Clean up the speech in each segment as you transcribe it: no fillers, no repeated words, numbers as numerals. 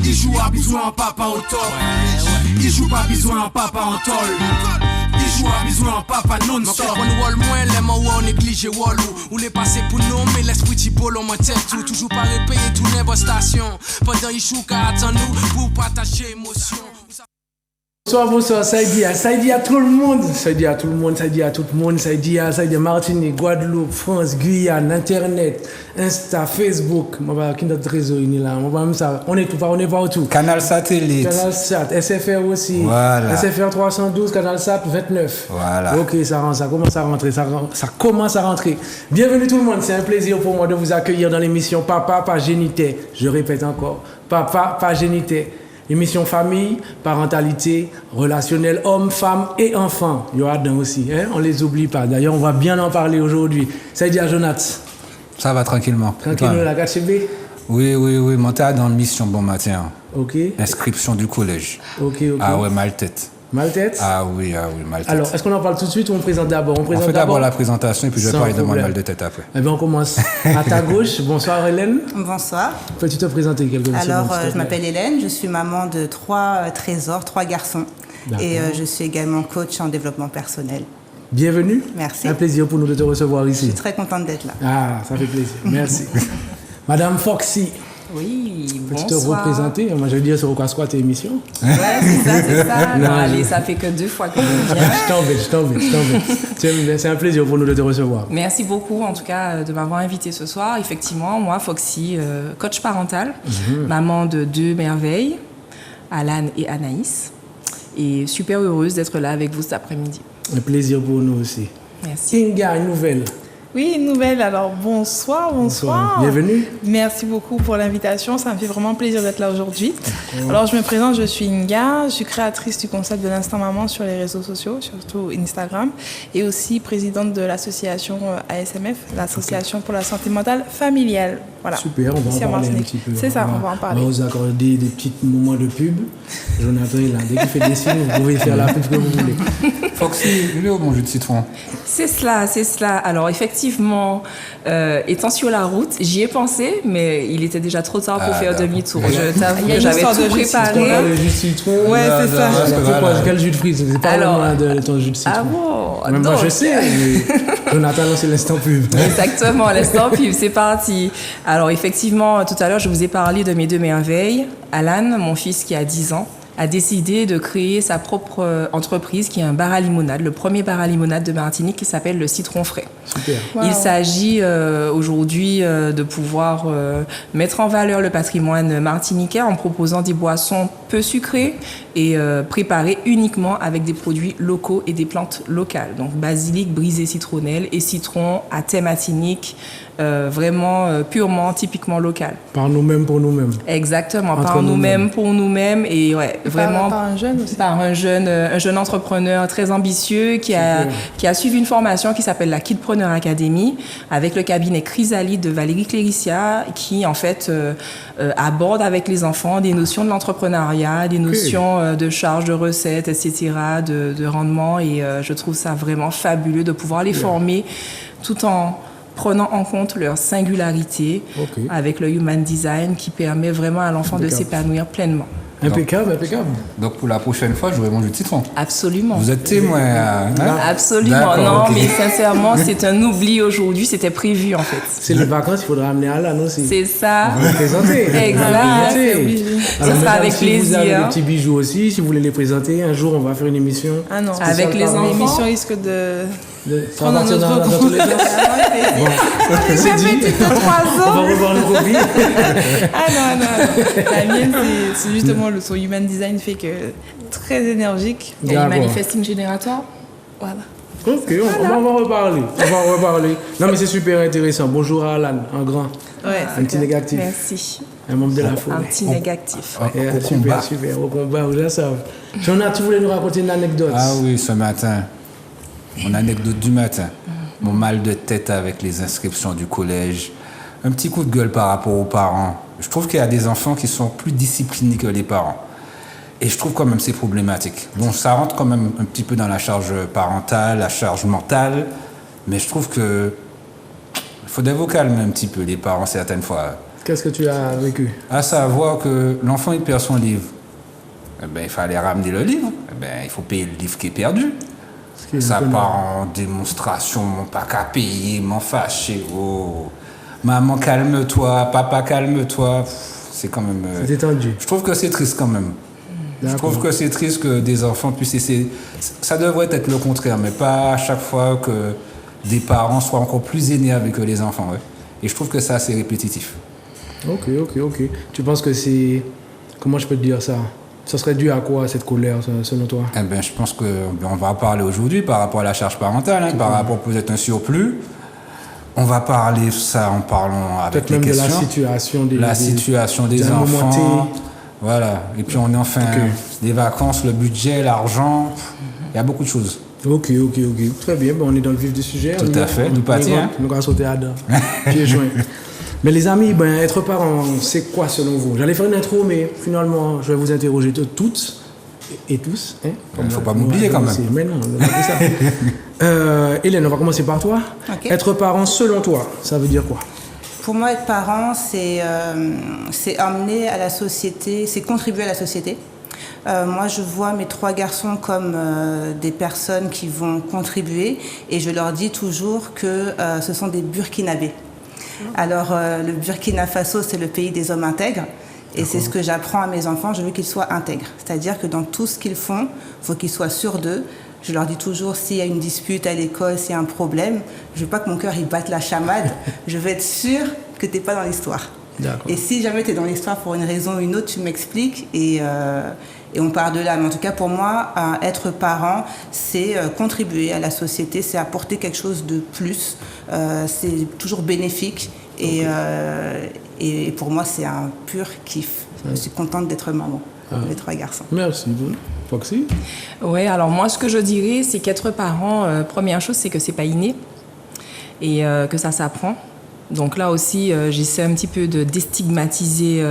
Il joue à besoin en papa au top. Il joue pas besoin en papa en tol. Il joue à besoin en papa non-stop. On wall moins les mots on néglige wall ou les passés pour nous mais l'esprit du bolo mon tête tout toujours pas repayé tout les station. Pendant il joue qu'à attendre nous pour partager émotion. Bonsoir, ça dit à tout le monde, ça dit à tout le monde, ça dit Martinique, Guadeloupe, France, Guyane, Internet, Insta, Facebook, qui notre réseau là, on est partout. Canal satellite. Canal Sat, SFR aussi. Voilà. SFR 312, Canal Sat 29. Voilà. Ok, ça commence à rentrer. Bienvenue tout le monde, c'est un plaisir pour moi de vous accueillir dans l'émission Papa pas génité. Je répète encore, Papa pas génité. Émission famille, parentalité, relationnel, hommes, femmes et enfants. Il y aura dedans aussi, hein? On ne les oublie pas. D'ailleurs, on va bien en parler aujourd'hui. Ça dit à Jonathan. Ça va tranquillement. Tranquillement, la 4CB? Oui, monté dans la mission bon matin. Ok. Inscription du collège. Ok. Ah ouais, mal tête. Mal tête? Ah oui, mal tête. Alors, est-ce qu'on en parle tout de suite ou on présente d'abord? On fait d'abord la présentation et puis je vais parler de mon mal de tête après. Eh bien, on commence. À ta gauche, bonsoir Hélène. Bonsoir. Peux-tu te présenter quelques secondes? Alors, je m'appelle Hélène, je suis maman de 3 trésors, 3 garçons. D'accord. Et je suis également coach en développement personnel. Bienvenue. Merci. Un plaisir pour nous de te recevoir ici. Je suis très contente d'être là. Ah, ça fait plaisir. Merci. Madame Foxy. Oui, Peux-tu te bonsoir. représenter? Moi, je veux dire, c'est quoi tes émissions? Ouais, c'est ça. Non, Non, allez, ça fait que 2 fois que je viens. Je t'embête. C'est un plaisir pour nous de te recevoir. Merci beaucoup, en tout cas, de m'avoir invité ce soir. Effectivement, moi, Foxy, coach parental, maman de 2 merveilles, Alan et Anaïs. Et super heureuse d'être là avec vous cet après-midi. Un plaisir pour nous aussi. Merci. Inga, une nouvelle. Oui, une nouvelle. Alors, bonsoir. Bienvenue. Merci beaucoup pour l'invitation. Ça me fait vraiment plaisir d'être là aujourd'hui. Alors, je me présente, je suis Inga. Je suis créatrice du concept de l'Instant Maman sur les réseaux sociaux, surtout Instagram. Et aussi présidente de l'association ASMF, l'Association pour la santé mentale familiale. Voilà. Super, on va en parler un petit peu. C'est ça, on va en parler. On va vous accorder des petits moments de pub. Jonathan est là. Dès qu'il fait des signes, vous pouvez faire la pub que vous voulez. Foxy, il est où mon jus de citron? C'est cela. Alors, effectivement, étant sur la route, j'y ai pensé, mais il était déjà trop tard pour faire demi-tour. Je t'avoue que j'avais tout préparé. Le jus de citron. Ouais, c'est ça. Quel jus de fruits? C'est pas vraiment de ton jus de citron. Ah bon? Même moi, je sais. Jonathan, c'est l'instant pub. Exactement, l'instant pub, c'est parti. Alors effectivement, tout à l'heure, je vous ai parlé de mes 2 merveilles. Alan, mon fils qui a 10 ans, a décidé de créer sa propre entreprise qui est un bar à limonade, le premier bar à limonade de Martinique qui s'appelle le Citron Frais. Super. Wow. Il s'agit aujourd'hui de pouvoir mettre en valeur le patrimoine martiniquais en proposant des boissons peu sucrées et préparées uniquement avec des produits locaux et des plantes locales. Donc basilic, brisé citronnelle et citron à thé martinique, vraiment purement, typiquement local. Par nous-mêmes pour nous-mêmes. Exactement, Entre par nous-mêmes. nous-mêmes, pour nous-mêmes et ouais, vraiment Par un jeune aussi. par un jeune entrepreneur très ambitieux qui a suivi une formation qui s'appelle la Kidpreneur Academy avec le cabinet Chrysalide de Valérie Cléricia qui en fait aborde avec les enfants des notions de l'entrepreneuriat, des notions de charges, de recettes, etc., de rendement et je trouve ça vraiment fabuleux de pouvoir les former tout en prenant en compte leur singularité avec le human design qui permet vraiment à l'enfant de s'épanouir pleinement. Impeccable. Donc pour la prochaine fois, j'aurai mon jus de citron. Absolument. Vous êtes témoin, hein? Absolument, D'accord, non, ok. mais sincèrement, c'est un oubli aujourd'hui, c'était prévu en fait. C'est les vacances, il faudra amener Alan aussi. C'est ça. Vous les présenter. Exact. Ce sera avec Si vous avez plaisir. des petits bijoux aussi, si vous voulez les présenter, un jour on va faire une émission. Ah non. Avec les enfants. L'émission risque de... Ça Prendre va un autre dans compte. tous les sens. C'est dit. de 3 On va revoir nos copines. Ah non. La mienne, c'est justement son human design fait que très énergique. Il y a D'accord. le manifesting générateur. Voilà. Ok, on va en reparler. Non mais c'est super intéressant. Bonjour à Alan, un grand, Ouais, un petit négatif, Merci. un membre de la Un foule. petit négatif. Yeah, super, au combat, vous le savez. Jonathan, tu voulais nous raconter une anecdote? Ah oui, ce matin, mon anecdote du matin, mon mal de tête avec les inscriptions du collège, un petit coup de gueule par rapport aux parents. Je trouve qu'il y a des enfants qui sont plus disciplinés que les parents. Et je trouve quand même c'est problématique. Bon, ça rentre quand même un petit peu dans la charge parentale, la charge mentale, mais je trouve que il faudrait vous calmer un petit peu les parents certaines fois. Qu'est-ce que tu as vécu? À savoir que l'enfant, il perd son livre. Eh ben, il fallait ramener le livre. Eh ben, il faut payer le livre qui est perdu. Ça part en démonstration, mon pas qu'à payer, m'en fâcher. Oh. Maman, calme-toi, papa, calme-toi. C'est quand même... C'est tendu. Je trouve que c'est triste quand même. Je trouve que c'est triste que des enfants puissent essayer... Ça devrait être le contraire, mais pas à chaque fois que des parents soient encore plus énervés que les enfants. Ouais. Et je trouve que ça, c'est répétitif. Ok. Tu penses que c'est... Comment je peux te dire ça? Ça serait dû à quoi, cette colère, selon toi? Eh ben, je pense qu'on va parler aujourd'hui par rapport à la charge parentale, hein, par rapport peut-être à un surplus. On va parler ça en parlant avec peut-être les même questions. De la situation des enfants. Voilà. Et puis on est enfin des vacances, le budget, l'argent. Il y a beaucoup de choses. Ok. Très bien, on est dans le vif du sujet. Tout à fait, nous partis. Nous allons sauter à deux. Pieds joints. Mais les amis, être parent, c'est quoi selon vous? J'allais faire une intro, mais finalement, je vais vous interroger toutes et tous. Hein, il ne faut pas m'oublier quand même. Mais non, on va pas ça. Hélène, on va commencer par toi. Okay. Être parent, selon toi, ça veut dire quoi? Pour moi, être parent, c'est amener à la société, c'est contribuer à la société. Moi, je vois mes 3 garçons comme des personnes qui vont contribuer et je leur dis toujours que ce sont des Burkinabés. Alors, le Burkina Faso, c'est le pays des hommes intègres. Et c'est ce que j'apprends à mes enfants, je veux qu'ils soient intègres. C'est-à-dire que dans tout ce qu'ils font, il faut qu'ils soient sûrs d'eux. Je leur dis toujours, s'il y a une dispute à l'école, s'il y a un problème, je ne veux pas que mon cœur il batte la chamade. Je veux être sûre que tu n'es pas dans l'histoire. Et si jamais tu es dans l'histoire pour une raison ou une autre, tu m'expliques et on part de là. Mais en tout cas, pour moi, être parent, c'est contribuer à la société, c'est apporter quelque chose de plus. C'est toujours bénéfique et pour moi, c'est un pur kiff. Je suis contente d'être maman, les 3 garçons. Merci. Foxy? Oui, alors moi, ce que je dirais, c'est qu'être parent, première chose, c'est que c'est pas inné et que ça s'apprend. Donc là aussi, j'essaie un petit peu de déstigmatiser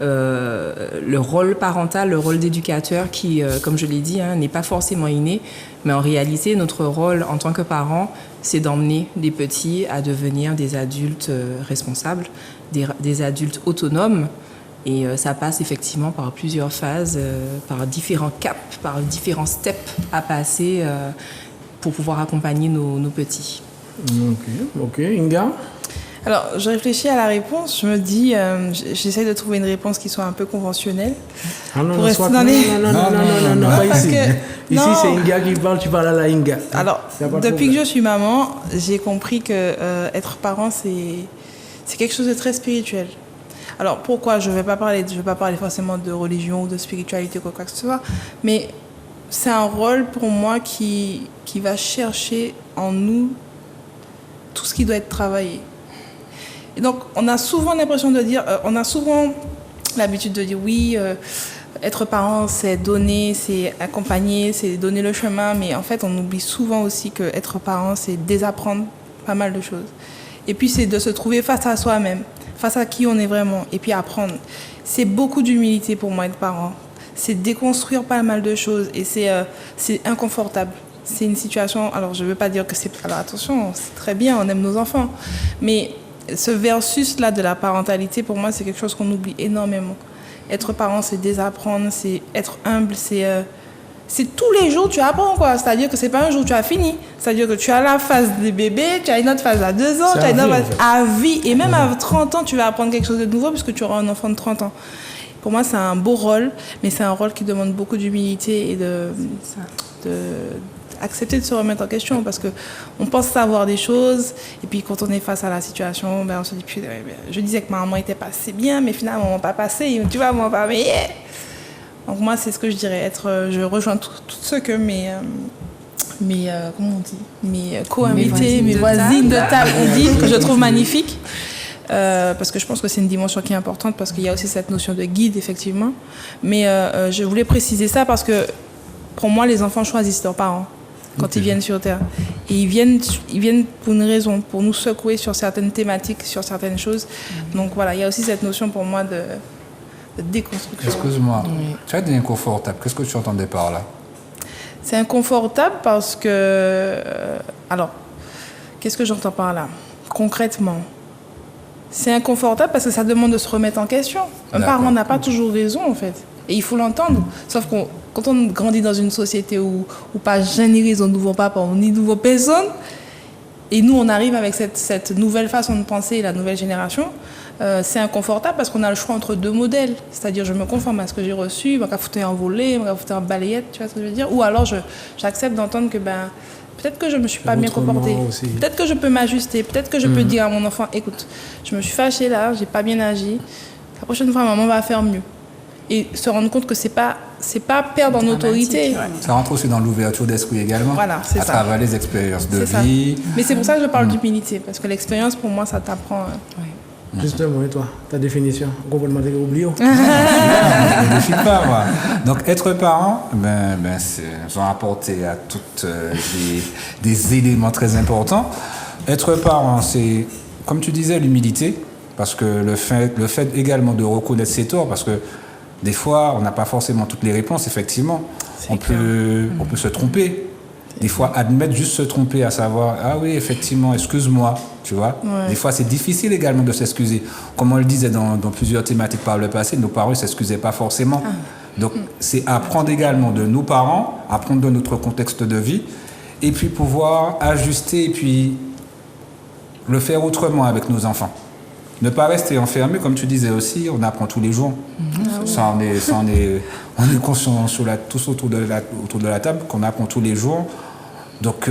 le rôle parental, le rôle d'éducateur qui, comme je l'ai dit, n'est pas forcément inné. Mais en réalité, notre rôle en tant que parent, c'est d'emmener des petits à devenir des adultes responsables, des adultes autonomes. Et ça passe effectivement par plusieurs phases, par différents caps, par différents steps à passer pour pouvoir accompagner nos petits. Ok. Inga? Alors, je réfléchis à la réponse. Je me dis, j'essaie de trouver une réponse qui soit un peu conventionnelle. Ah non, pour non, rester dans les... non, pas ici. Ici, non. c'est Inga qui parle, tu parles à la Inga. Alors, depuis que je suis maman, j'ai compris que être parent, c'est quelque chose de très spirituel. Alors, pourquoi? Je vais pas parler forcément de religion ou de spiritualité ou quoi que ce soit, mais c'est un rôle pour moi qui va chercher en nous tout ce qui doit être travaillé. Et donc, on a souvent l'impression de dire, on a souvent l'habitude de dire oui, être parent, c'est donner, c'est accompagner, c'est donner le chemin, mais en fait, on oublie souvent aussi que être parent, c'est désapprendre pas mal de choses. Et puis, c'est de se trouver face à soi-même, face à qui on est vraiment, et puis apprendre. C'est beaucoup d'humilité pour moi, être parent. C'est déconstruire pas mal de choses, et c'est inconfortable. C'est une situation, alors je ne veux pas dire que c'est... Alors attention, c'est très bien, on aime nos enfants, mais ce versus-là de la parentalité, pour moi, c'est quelque chose qu'on oublie énormément. Être parent, c'est désapprendre, c'est être humble, c'est tous les jours tu apprends, quoi. C'est-à-dire que c'est pas un jour tu as fini. C'est-à-dire que tu as la phase des bébés, tu as une autre phase à 2 ans, tu as une autre phase à vie. Et même à 30 ans, tu vas apprendre quelque chose de nouveau puisque tu auras un enfant de 30 ans. Pour moi, c'est un beau rôle, mais c'est un rôle qui demande beaucoup d'humilité et accepter de se remettre en question parce qu'on pense savoir des choses et puis quand on est face à la situation, on se dit je disais que ma maman était passée bien mais finalement maman pas passé, tu vois maman pas mais yeah. Donc moi c'est ce que je dirais je rejoins tout ce que mes comment on dit, mes co-invités, mes voisines de table ont dit que je trouve magnifique. Parce que je pense que c'est une dimension qui est importante parce qu'il y a aussi cette notion de guide effectivement, mais je voulais préciser ça parce que pour moi les enfants choisissent leurs parents quand ils viennent sur Terre. Et ils viennent pour une raison, pour nous secouer sur certaines thématiques, sur certaines choses. Donc voilà, il y a aussi cette notion pour moi de déconstruction. Excuse-moi, tu as dit inconfortable. Qu'est-ce que tu entendais par là? C'est inconfortable parce que... alors, qu'est-ce que j'entends par là? Concrètement, c'est inconfortable parce que ça demande de se remettre en question. Un D'accord. parent n'a pas toujours raison, en fait. Et il faut l'entendre. Sauf que quand on grandit dans une société où pas générer un nouveau papa ou ni nouveau personne, et nous, on arrive avec cette nouvelle façon de penser, la nouvelle génération, c'est inconfortable parce qu'on a le choix entre deux modèles. C'est-à-dire, je me conforme à ce que j'ai reçu, je vais foutre en volet, je vais foutre en balayette, tu vois ce que je veux dire? Ou alors, j'accepte d'entendre que, peut-être que je ne me suis pas bien comportée. Aussi. Peut-être que je peux m'ajuster. Peut-être que je peux dire à mon enfant, écoute, je me suis fâchée là, j'ai pas bien agi. La prochaine fois, maman va faire mieux. Et se rendre compte que c'est pas perdre en autorité. Ça rentre aussi dans l'ouverture d'esprit également, Voilà, c'est à ça. travers les expériences de C'est ça. vie. Mais c'est pour ça que je parle d'humilité, parce que l'expérience, pour moi, ça t'apprend. Justement, et toi, ta définition? Complètement oublié. Je ne défie pas, moi. Donc, être parent, ils ont apporté à toutes des éléments très importants. Être parent, c'est, comme tu disais, l'humilité, parce que le fait également de reconnaître ses torts, parce que des fois, on n'a pas forcément toutes les réponses, effectivement. On peut se tromper. Des fois, admettre juste se tromper, à savoir, ah oui, effectivement, excuse-moi, tu vois. Ouais. Des fois, c'est difficile également de s'excuser. Comme on le disait dans plusieurs thématiques par le passé, nos parents ne s'excusaient pas forcément. Donc, c'est apprendre également de nos parents, apprendre de notre contexte de vie, et puis pouvoir ajuster, et puis le faire autrement avec nos enfants. Ne pas rester enfermé, comme tu disais aussi, on apprend tous les jours. Ça, on est conscient tous autour de la table qu'on apprend tous les jours. Donc,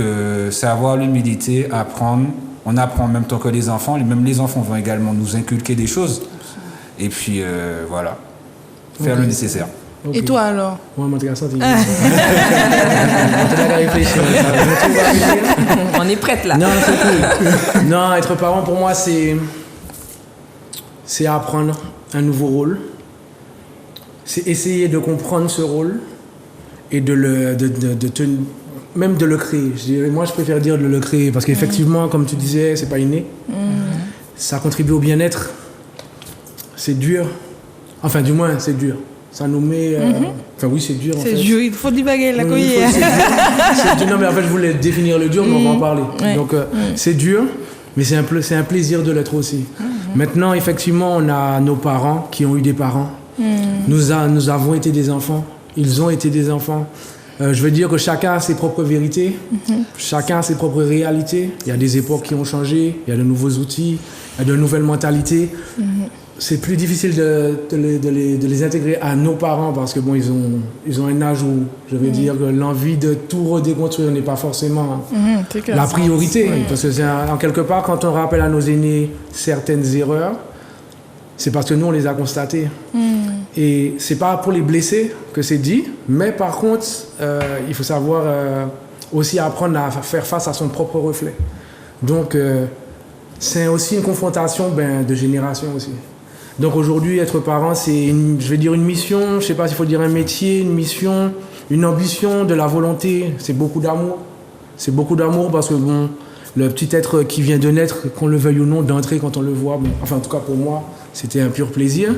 c'est avoir l'humilité, apprendre. On apprend en même temps que les enfants. Même les enfants vont également nous inculquer des choses. Et puis, voilà. Faire le nécessaire. Et toi, alors? Moi, mon garçon, On est prête là. Non, c'est cool. Non, être parent, pour moi, c'est apprendre un nouveau rôle. C'est essayer de comprendre ce rôle et même de le créer. Moi, je préfère dire de le créer parce qu'effectivement, comme tu disais, c'est pas inné. Ça contribue au bien-être. C'est dur. Enfin, du moins, c'est dur. Ça nous met... Enfin, oui, c'est dur. C'est dur, il faut divaguer la Oui, couille. c'est dur. Non, mais en fait, je voulais définir le dur, mais on va en parler. Ouais. Donc, c'est dur, mais c'est un plaisir de l'être aussi. Maintenant, effectivement, on a nos parents qui ont eu des parents. Nous avons été des enfants. Ils ont été des enfants. Je veux dire que chacun a ses propres vérités. Chacun a ses propres réalités. Il y a des époques qui ont changé. Il y a de nouveaux outils. Il y a de nouvelles mentalités. C'est plus difficile de les intégrer à nos parents parce que bon, ils ont un âge où, je vais dire, que l'envie de tout redéconstruire n'est pas forcément la priorité. Parce que en quelque part, quand on rappelle à nos aînés certaines erreurs, c'est parce que nous, on les a constatées. Et c'est pas pour les blesser que c'est dit, mais par contre, il faut savoir aussi apprendre à faire face à son propre reflet. Donc, c'est aussi une confrontation de génération aussi. Donc aujourd'hui, être parent, c'est, je vais dire, une mission, je ne sais pas s'il faut dire un métier, une mission, une ambition, de la volonté. C'est beaucoup d'amour. C'est beaucoup d'amour parce que bon, le petit être qui vient de naître, qu'on le veuille ou non, d'entrer quand on le voit, bon, enfin en tout cas pour moi, c'était un pur plaisir.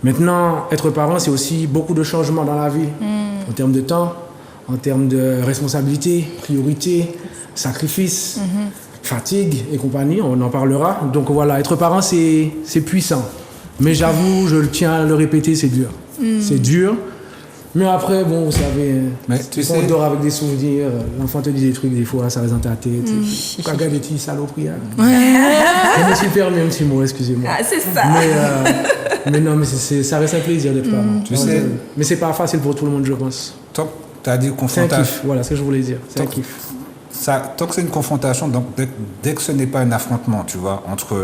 Maintenant, être parent, c'est aussi beaucoup de changements dans la vie, en termes de temps, en termes de responsabilité, priorité, sacrifice, fatigue et compagnie, on en parlera. Donc voilà, être parent, c'est puissant. Mais j'avoue, je tiens à le répéter, c'est dur. C'est dur. Mais après, bon, vous savez, on dort avec des souvenirs. L'enfant te dit des trucs, des fois, ça reste dans ta tête. Pourquoi regarder des saloperies? Je me suis permis un petit mot, excusez-moi. Ah, c'est ça. Mais non, mais ça reste un plaisir d'être parent. Tu sais. Mais c'est pas facile pour tout le monde, je pense. Tu as dit C'est un confrontation. kiff, voilà ce que je voulais dire. C'est un kiff. Tant que c'est une confrontation, donc dès que ce n'est pas un affrontement, tu vois, entre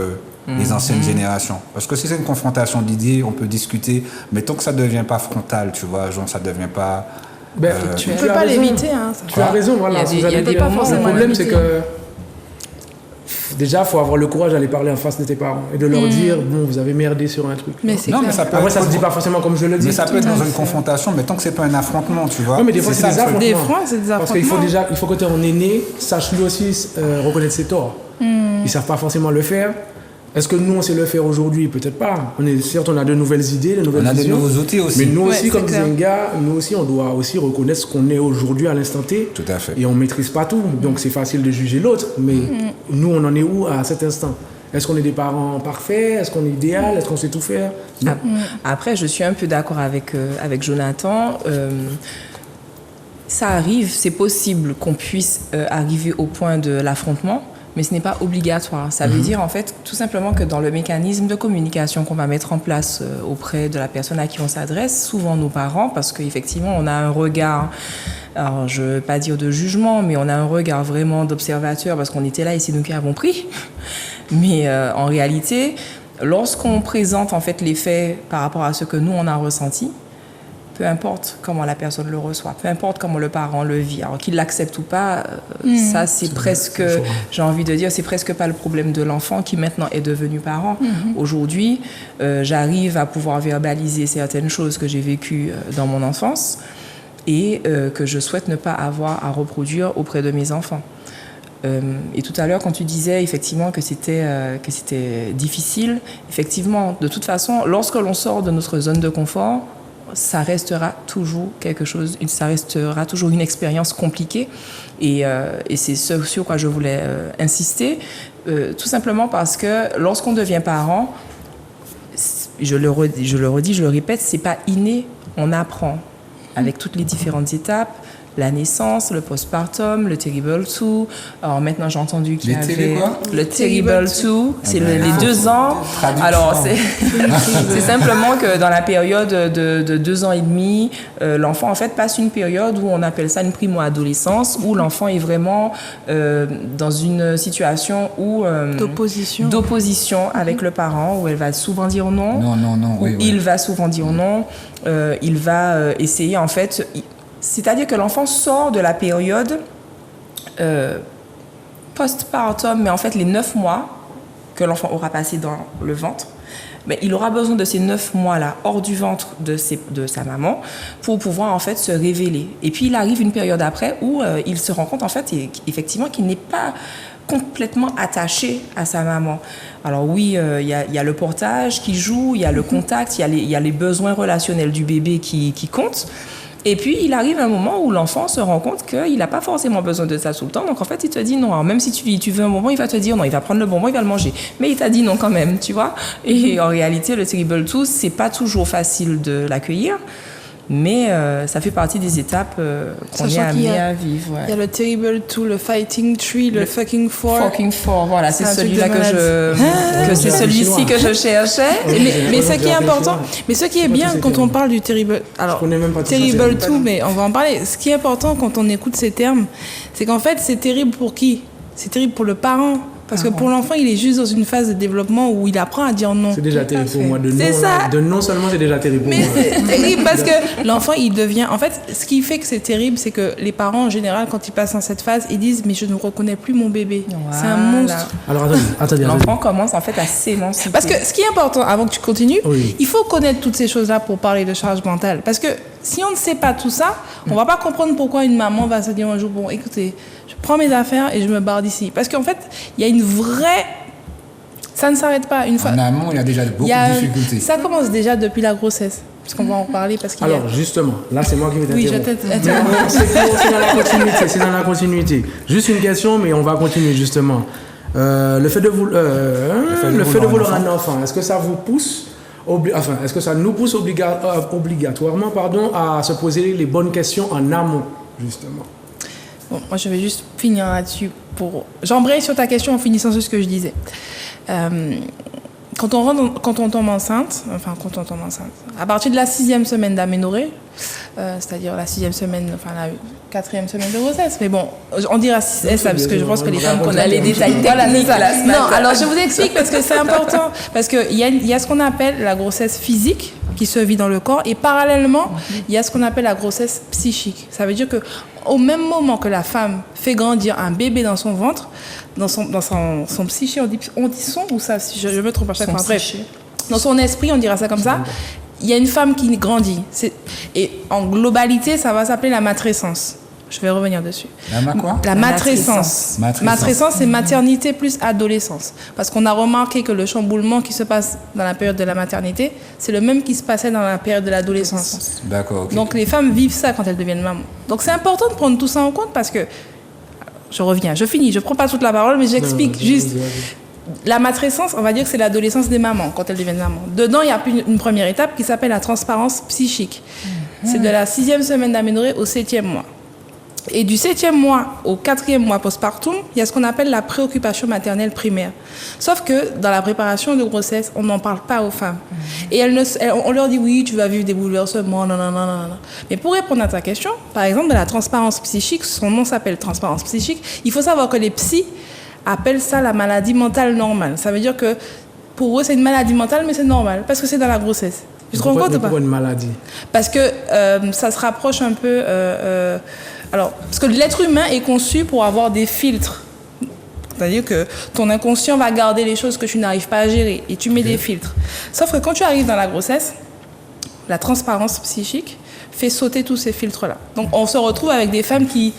les anciennes générations. Parce que si c'est une confrontation d'idées, on peut discuter, mais tant que ça ne devient pas frontal, tu vois, genre ça ne devient pas... Tu ne peux pas l'éviter. Hein, tu as raison, voilà. Il y a des moments où le problème, c'est que déjà, il faut avoir le courage d'aller parler en face de tes parents et de leur dire, bon, vous avez merdé sur un truc. Mais c'est Non, clair. mais ça peut Après, être- ça se dit pas forcément comme je le dis. Mais ça peut être dans une confrontation, mais tant que c'est pas un affrontement, tu vois. Oui, mais des fois, c'est des ça, le truc. affrontements. Des fois, c'est des Parce qu'il faut affrontements. il faut que ton aîné sache lui aussi reconnaître ses torts. Ils savent pas forcément le faire. Est-ce que nous, on sait le faire aujourd'hui? Peut-être pas. Certes, on a de nouvelles idées, de nouvelles On a de visions. nouveaux outils aussi. Mais nous Ouais, aussi, comme c'est disait clair. un gars, nous aussi, on doit aussi reconnaître ce qu'on est aujourd'hui à l'instant T. Tout à fait. Et on maîtrise pas tout. Donc, c'est facile de juger l'autre. Mais nous, on en est où à cet instant? Est-ce qu'on est des parents parfaits? Est-ce qu'on est idéal? Est-ce qu'on sait tout faire? Non. Après, je suis un peu d'accord avec Jonathan. Ça arrive, c'est possible qu'on puisse arriver au point de l'affrontement, mais ce n'est pas obligatoire. Ça veut dire en fait tout simplement que dans le mécanisme de communication qu'on va mettre en place auprès de la personne à qui on s'adresse, souvent nos parents, parce qu'effectivement on a un regard, alors je ne veux pas dire de jugement, mais on a un regard vraiment d'observateur parce qu'on était là et c'est nous qui avons pris. Mais en réalité, lorsqu'on présente en fait les faits par rapport à ce que nous on a ressenti, peu importe comment la personne le reçoit, peu importe comment le parent le vit, alors qu'il l'accepte ou pas, ça c'est presque, j'ai envie de dire, c'est presque pas le problème de l'enfant qui maintenant est devenu parent. Aujourd'hui, j'arrive à pouvoir verbaliser certaines choses que j'ai vécues dans mon enfance et que je souhaite ne pas avoir à reproduire auprès de mes enfants. Et tout à l'heure, quand tu disais effectivement que c'était difficile, effectivement, de toute façon, lorsque l'on sort de notre zone de confort, ça restera toujours quelque chose, ça restera toujours une expérience compliquée. Et c'est ce sur quoi je voulais insister, tout simplement parce que lorsqu'on devient parent, je le redis, je le répète, c'est pas inné, on apprend avec toutes les différentes étapes. La naissance, le postpartum, le Terrible 2. Alors maintenant, j'ai entendu qu'il y avait le Terrible 2. C'est les 2 ans. Alors, c'est simplement que dans la période de 2 ans et demi, l'enfant, en fait, passe une période où on appelle ça une primo-adolescence, où l'enfant est vraiment dans une situation où... d'opposition avec le parent, où elle va souvent dire non. Il va souvent dire non. Il va essayer, en fait... C'est-à-dire que l'enfant sort de la période postpartum, mais en fait les 9 mois que l'enfant aura passé dans le ventre, mais il aura besoin de ces 9 mois-là hors du ventre de sa maman pour pouvoir en fait se révéler. Et puis il arrive une période après où il se rend compte en fait effectivement qu'il n'est pas complètement attaché à sa maman. Alors oui, il y a le portage qui joue, il y a le contact, il y a les besoins relationnels du bébé qui comptent. Et puis, il arrive un moment où l'enfant se rend compte qu'il n'a pas forcément besoin de ça tout le temps. Donc, en fait, il te dit non. Alors, même si tu veux un bonbon, il va te dire non. Il va prendre le bonbon, il va le manger. Mais il t'a dit non quand même, tu vois. Et en réalité, le Terrible 2, c'est pas toujours facile de l'accueillir. Mais ça fait partie des étapes qu'on est amené à vivre. Ouais. Il y a le Terrible 2, le Fighting 3, le Fucking 4. Fucking 4, voilà, c'est celui-là c'est celui-ci que je cherchais. Mais ce qui est important, mais ce qui est bien quand on parle du Terrible... Alors, Terrible 2, mais on va en parler. Ce qui est important quand on écoute ces termes, c'est qu'en fait, c'est terrible pour qui? C'est terrible pour le parent. Parce que pour l'enfant, il est juste dans une phase de développement où il apprend à dire non. C'est déjà terrible pour moi. De non seulement, c'est déjà terrible pour moi. Mais c'est terrible parce que l'enfant, il devient... En fait, ce qui fait que c'est terrible, c'est que les parents, en général, quand ils passent dans cette phase, ils disent « Mais je ne reconnais plus mon bébé. Voilà. C'est un monstre. » Alors, attendez. L'enfant commence en fait à s'émanciper. Parce que ce qui est important, avant que tu continues, il faut connaître toutes ces choses-là pour parler de charge mentale. Parce que si on ne sait pas tout ça, on ne va pas comprendre pourquoi une maman va se dire un jour « Bon, écoutez, je prends mes affaires et je me barre d'ici. » Parce qu'en fait, il y a une vraie... Ça ne s'arrête pas. Une fois... En amont, il y a déjà beaucoup de difficultés. Ça commence déjà depuis la grossesse. Parce qu'on va en parler. Alors, justement, là, c'est moi qui vais t'interrompre. Oui, je t'interromps. C'est dans la continuité. Juste une question, mais on va continuer, justement. Le fait de vouloir un enfant, est-ce que ça vous pousse... est-ce que ça nous pousse obligatoirement à se poser les bonnes questions en amont, justement? Bon, moi, je vais juste finir là-dessus. J'embraye sur ta question en finissant sur ce que je disais. Quand on tombe enceinte, à partir de la 6e semaine d'aménorrhée, c'est-à-dire la 6e semaine, la 4e semaine de grossesse, mais bon, on dira 6S parce que je pense que les femmes connaissent les détails. Voilà, c'est ça. Non, alors je vous explique parce que c'est important, parce qu'il y a ce qu'on appelle la grossesse physique qui se vit dans le corps et parallèlement, il y a ce qu'on appelle la grossesse psychique. Ça veut dire que au même moment que la femme fait grandir un bébé dans son ventre, dans son psyché, on dit son ou ça, si je me trompe à chaque fois. Bref, dans son esprit, on dira ça comme ça. Il y a une femme qui grandit. Et en globalité, ça va s'appeler la matrescence. Je vais revenir dessus. La matrescence. Matrescence, c'est maternité plus adolescence. Parce qu'on a remarqué que le chamboulement qui se passe dans la période de la maternité, c'est le même qui se passait dans la période de l'adolescence. D'accord. Okay. Donc les femmes vivent ça quand elles deviennent mamans. Donc c'est important de prendre tout ça en compte parce que, je reviens, je finis, je ne prends pas toute la parole, mais j'explique juste. la matrescence, on va dire que c'est l'adolescence des mamans, quand elles deviennent mamans. Dedans, il y a une première étape qui s'appelle la transparence psychique. C'est de la 6e semaine d'aménorrhée au 7e mois. Et du 7e mois au 4e mois postpartum, il y a ce qu'on appelle la préoccupation maternelle primaire. Sauf que dans la préparation de grossesse, on n'en parle pas aux femmes. Et on leur dit oui, tu vas vivre des bouleversements, non. Mais pour répondre à ta question, par exemple, de la transparence psychique, son nom s'appelle transparence psychique, il faut savoir que les psys appellent ça la maladie mentale normale. Ça veut dire que pour eux, c'est une maladie mentale, mais c'est normal, parce que c'est dans la grossesse. Tu te rends compte ou pas? Pourquoi une maladie? Parce que ça se rapproche un peu... parce que l'être humain est conçu pour avoir des filtres. C'est-à-dire que ton inconscient va garder les choses que tu n'arrives pas à gérer et tu mets des filtres. Sauf que quand tu arrives dans la grossesse, la transparence psychique fait sauter tous ces filtres-là. Donc on se retrouve avec des femmes qui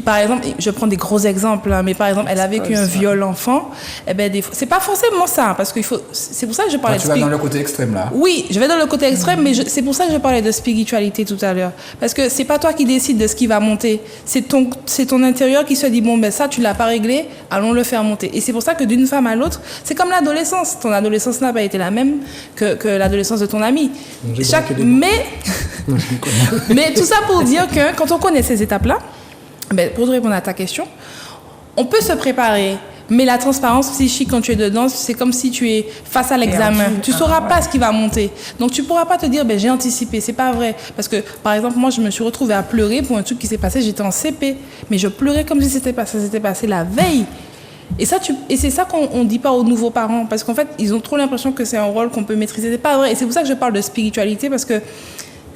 par exemple, je prends des gros exemples, hein, mais par exemple, elle a vécu un viol enfant, eh ben, c'est pas forcément ça, parce qu'il faut, c'est pour ça que je parlais tu vas dans le côté extrême là. Oui, je vais dans le côté extrême, mais c'est pour ça que je parlais de spiritualité tout à l'heure. Parce que c'est pas toi qui décides de ce qui va monter, c'est ton intérieur qui se dit, bon, ben ça, tu l'as pas réglé, allons le faire monter. Et c'est pour ça que d'une femme à l'autre, c'est comme l'adolescence. Ton adolescence n'a pas été la même que l'adolescence de ton ami. Mais tout ça pour dire que quand on connaît ces étapes-là, ben, pour te répondre à ta question, on peut se préparer, mais la transparence psychique quand tu es dedans, c'est comme si tu es face à l'examen. Tu ne sauras pas ce qui va monter. Donc tu ne pourras pas te dire, ben, j'ai anticipé. C'est pas vrai. Parce que, par exemple, moi, je me suis retrouvée à pleurer pour un truc qui s'est passé. J'étais en CP, mais je pleurais comme si ça s'était passé la veille. Et c'est ça qu'on ne dit pas aux nouveaux parents, parce qu'en fait, ils ont trop l'impression que c'est un rôle qu'on peut maîtriser. C'est pas vrai. Et c'est pour ça que je parle de spiritualité, parce que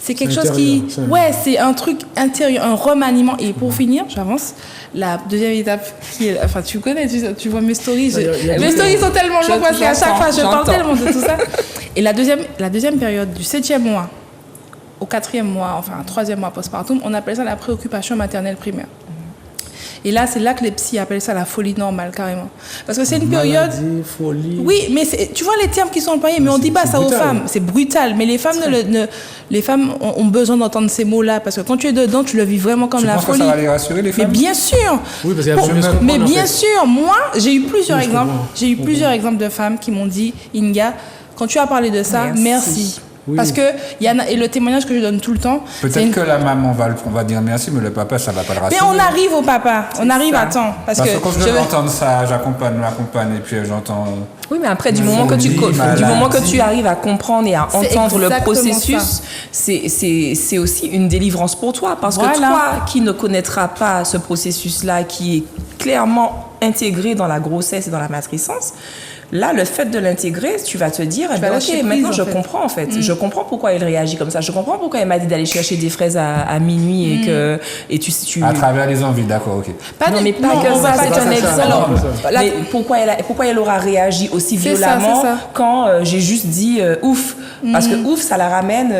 c'est quelque chose qui... Ouais, c'est un truc intérieur, un remaniement. Et pour finir, j'avance, la deuxième étape qui est... Enfin, tu connais, tu vois mes stories. Mes stories sont tellement longues parce qu'à chaque fois, je parle tellement de tout ça. Et la deuxième période, du 7e mois au 4e mois, enfin, 3e mois postpartum, on appelle ça la préoccupation maternelle primaire. Et là, c'est là que les psys appellent ça la folie normale, carrément. Parce que c'est une période... Maladie, folie... Oui, mais tu vois les termes qui sont employés, mais on ne dit pas ça brutal. Aux femmes. C'est brutal. Mais les femmes, les femmes ont besoin d'entendre ces mots-là. Parce que quand tu es dedans, tu le vis vraiment comme la folie. Tu penses que ça va les rassurer, les femmes? Mais bien sûr. Oui, parce qu'il y a mais bien sûr. Moi, j'ai eu plusieurs exemples. J'ai eu plusieurs exemples de femmes qui m'ont dit, Inga, quand tu as parlé de ça, merci. Oui. Parce que et le témoignage que je donne tout le temps. Peut-être que la maman on va dire merci, mais le papa, ça va pas le rassurer. Mais on arrive au papa, on arrive à temps. Parce que quand je veux entendre ça, j'accompagne, et puis j'entends. Oui, mais après, du moment que tu arrives à comprendre et à entendre le processus, c'est aussi une délivrance pour toi. Parce que toi, qui ne connaîtras pas ce processus-là, qui est clairement intégré dans la grossesse et dans la matrescence, là, le fait de l'intégrer, tu vas te dire, ok, maintenant je comprends en fait. Je comprends pourquoi elle réagit comme ça. Je comprends pourquoi elle m'a dit d'aller chercher des fraises à minuit et tu... À travers les envies, d'accord, ok. Mais pas que ça, c'est un exemple. Mais pourquoi elle aura réagi aussi violemment quand j'ai juste dit ouf. Parce que ouf, ça la ramène,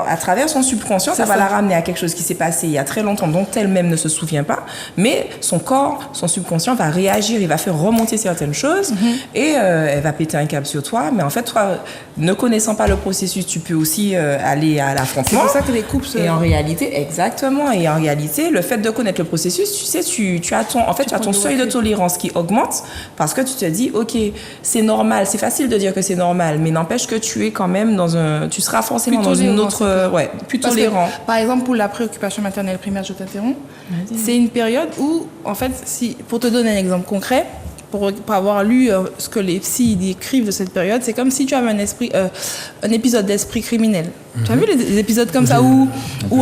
à travers son subconscient, ça va la ramener à quelque chose qui s'est passé il y a très longtemps, dont elle-même ne se souvient pas. Mais son corps, son subconscient va réagir, il va faire remonter certaines choses et elle va péter un câble sur toi. Mais en fait, toi, ne connaissant pas le processus, tu peux aussi aller à l'affrontement. C'est pour ça que les couples se... Et en réalité, exactement. Et en réalité, le fait de connaître le processus, tu sais, tu as ton seuil de tolérance qui augmente parce que tu te dis, ok, c'est normal. C'est facile de dire que c'est normal, mais n'empêche que tu es quand même tu seras forcément dans une autre... plus tolérant. Que, par exemple, pour la préoccupation maternelle primaire, je t'interromps, c'est une période où, en fait, pour te donner un exemple concret, pour avoir lu ce que les psys décrivent de cette période, c'est comme si tu avais un épisode d'esprit criminel. Tu as vu les épisodes comme ça où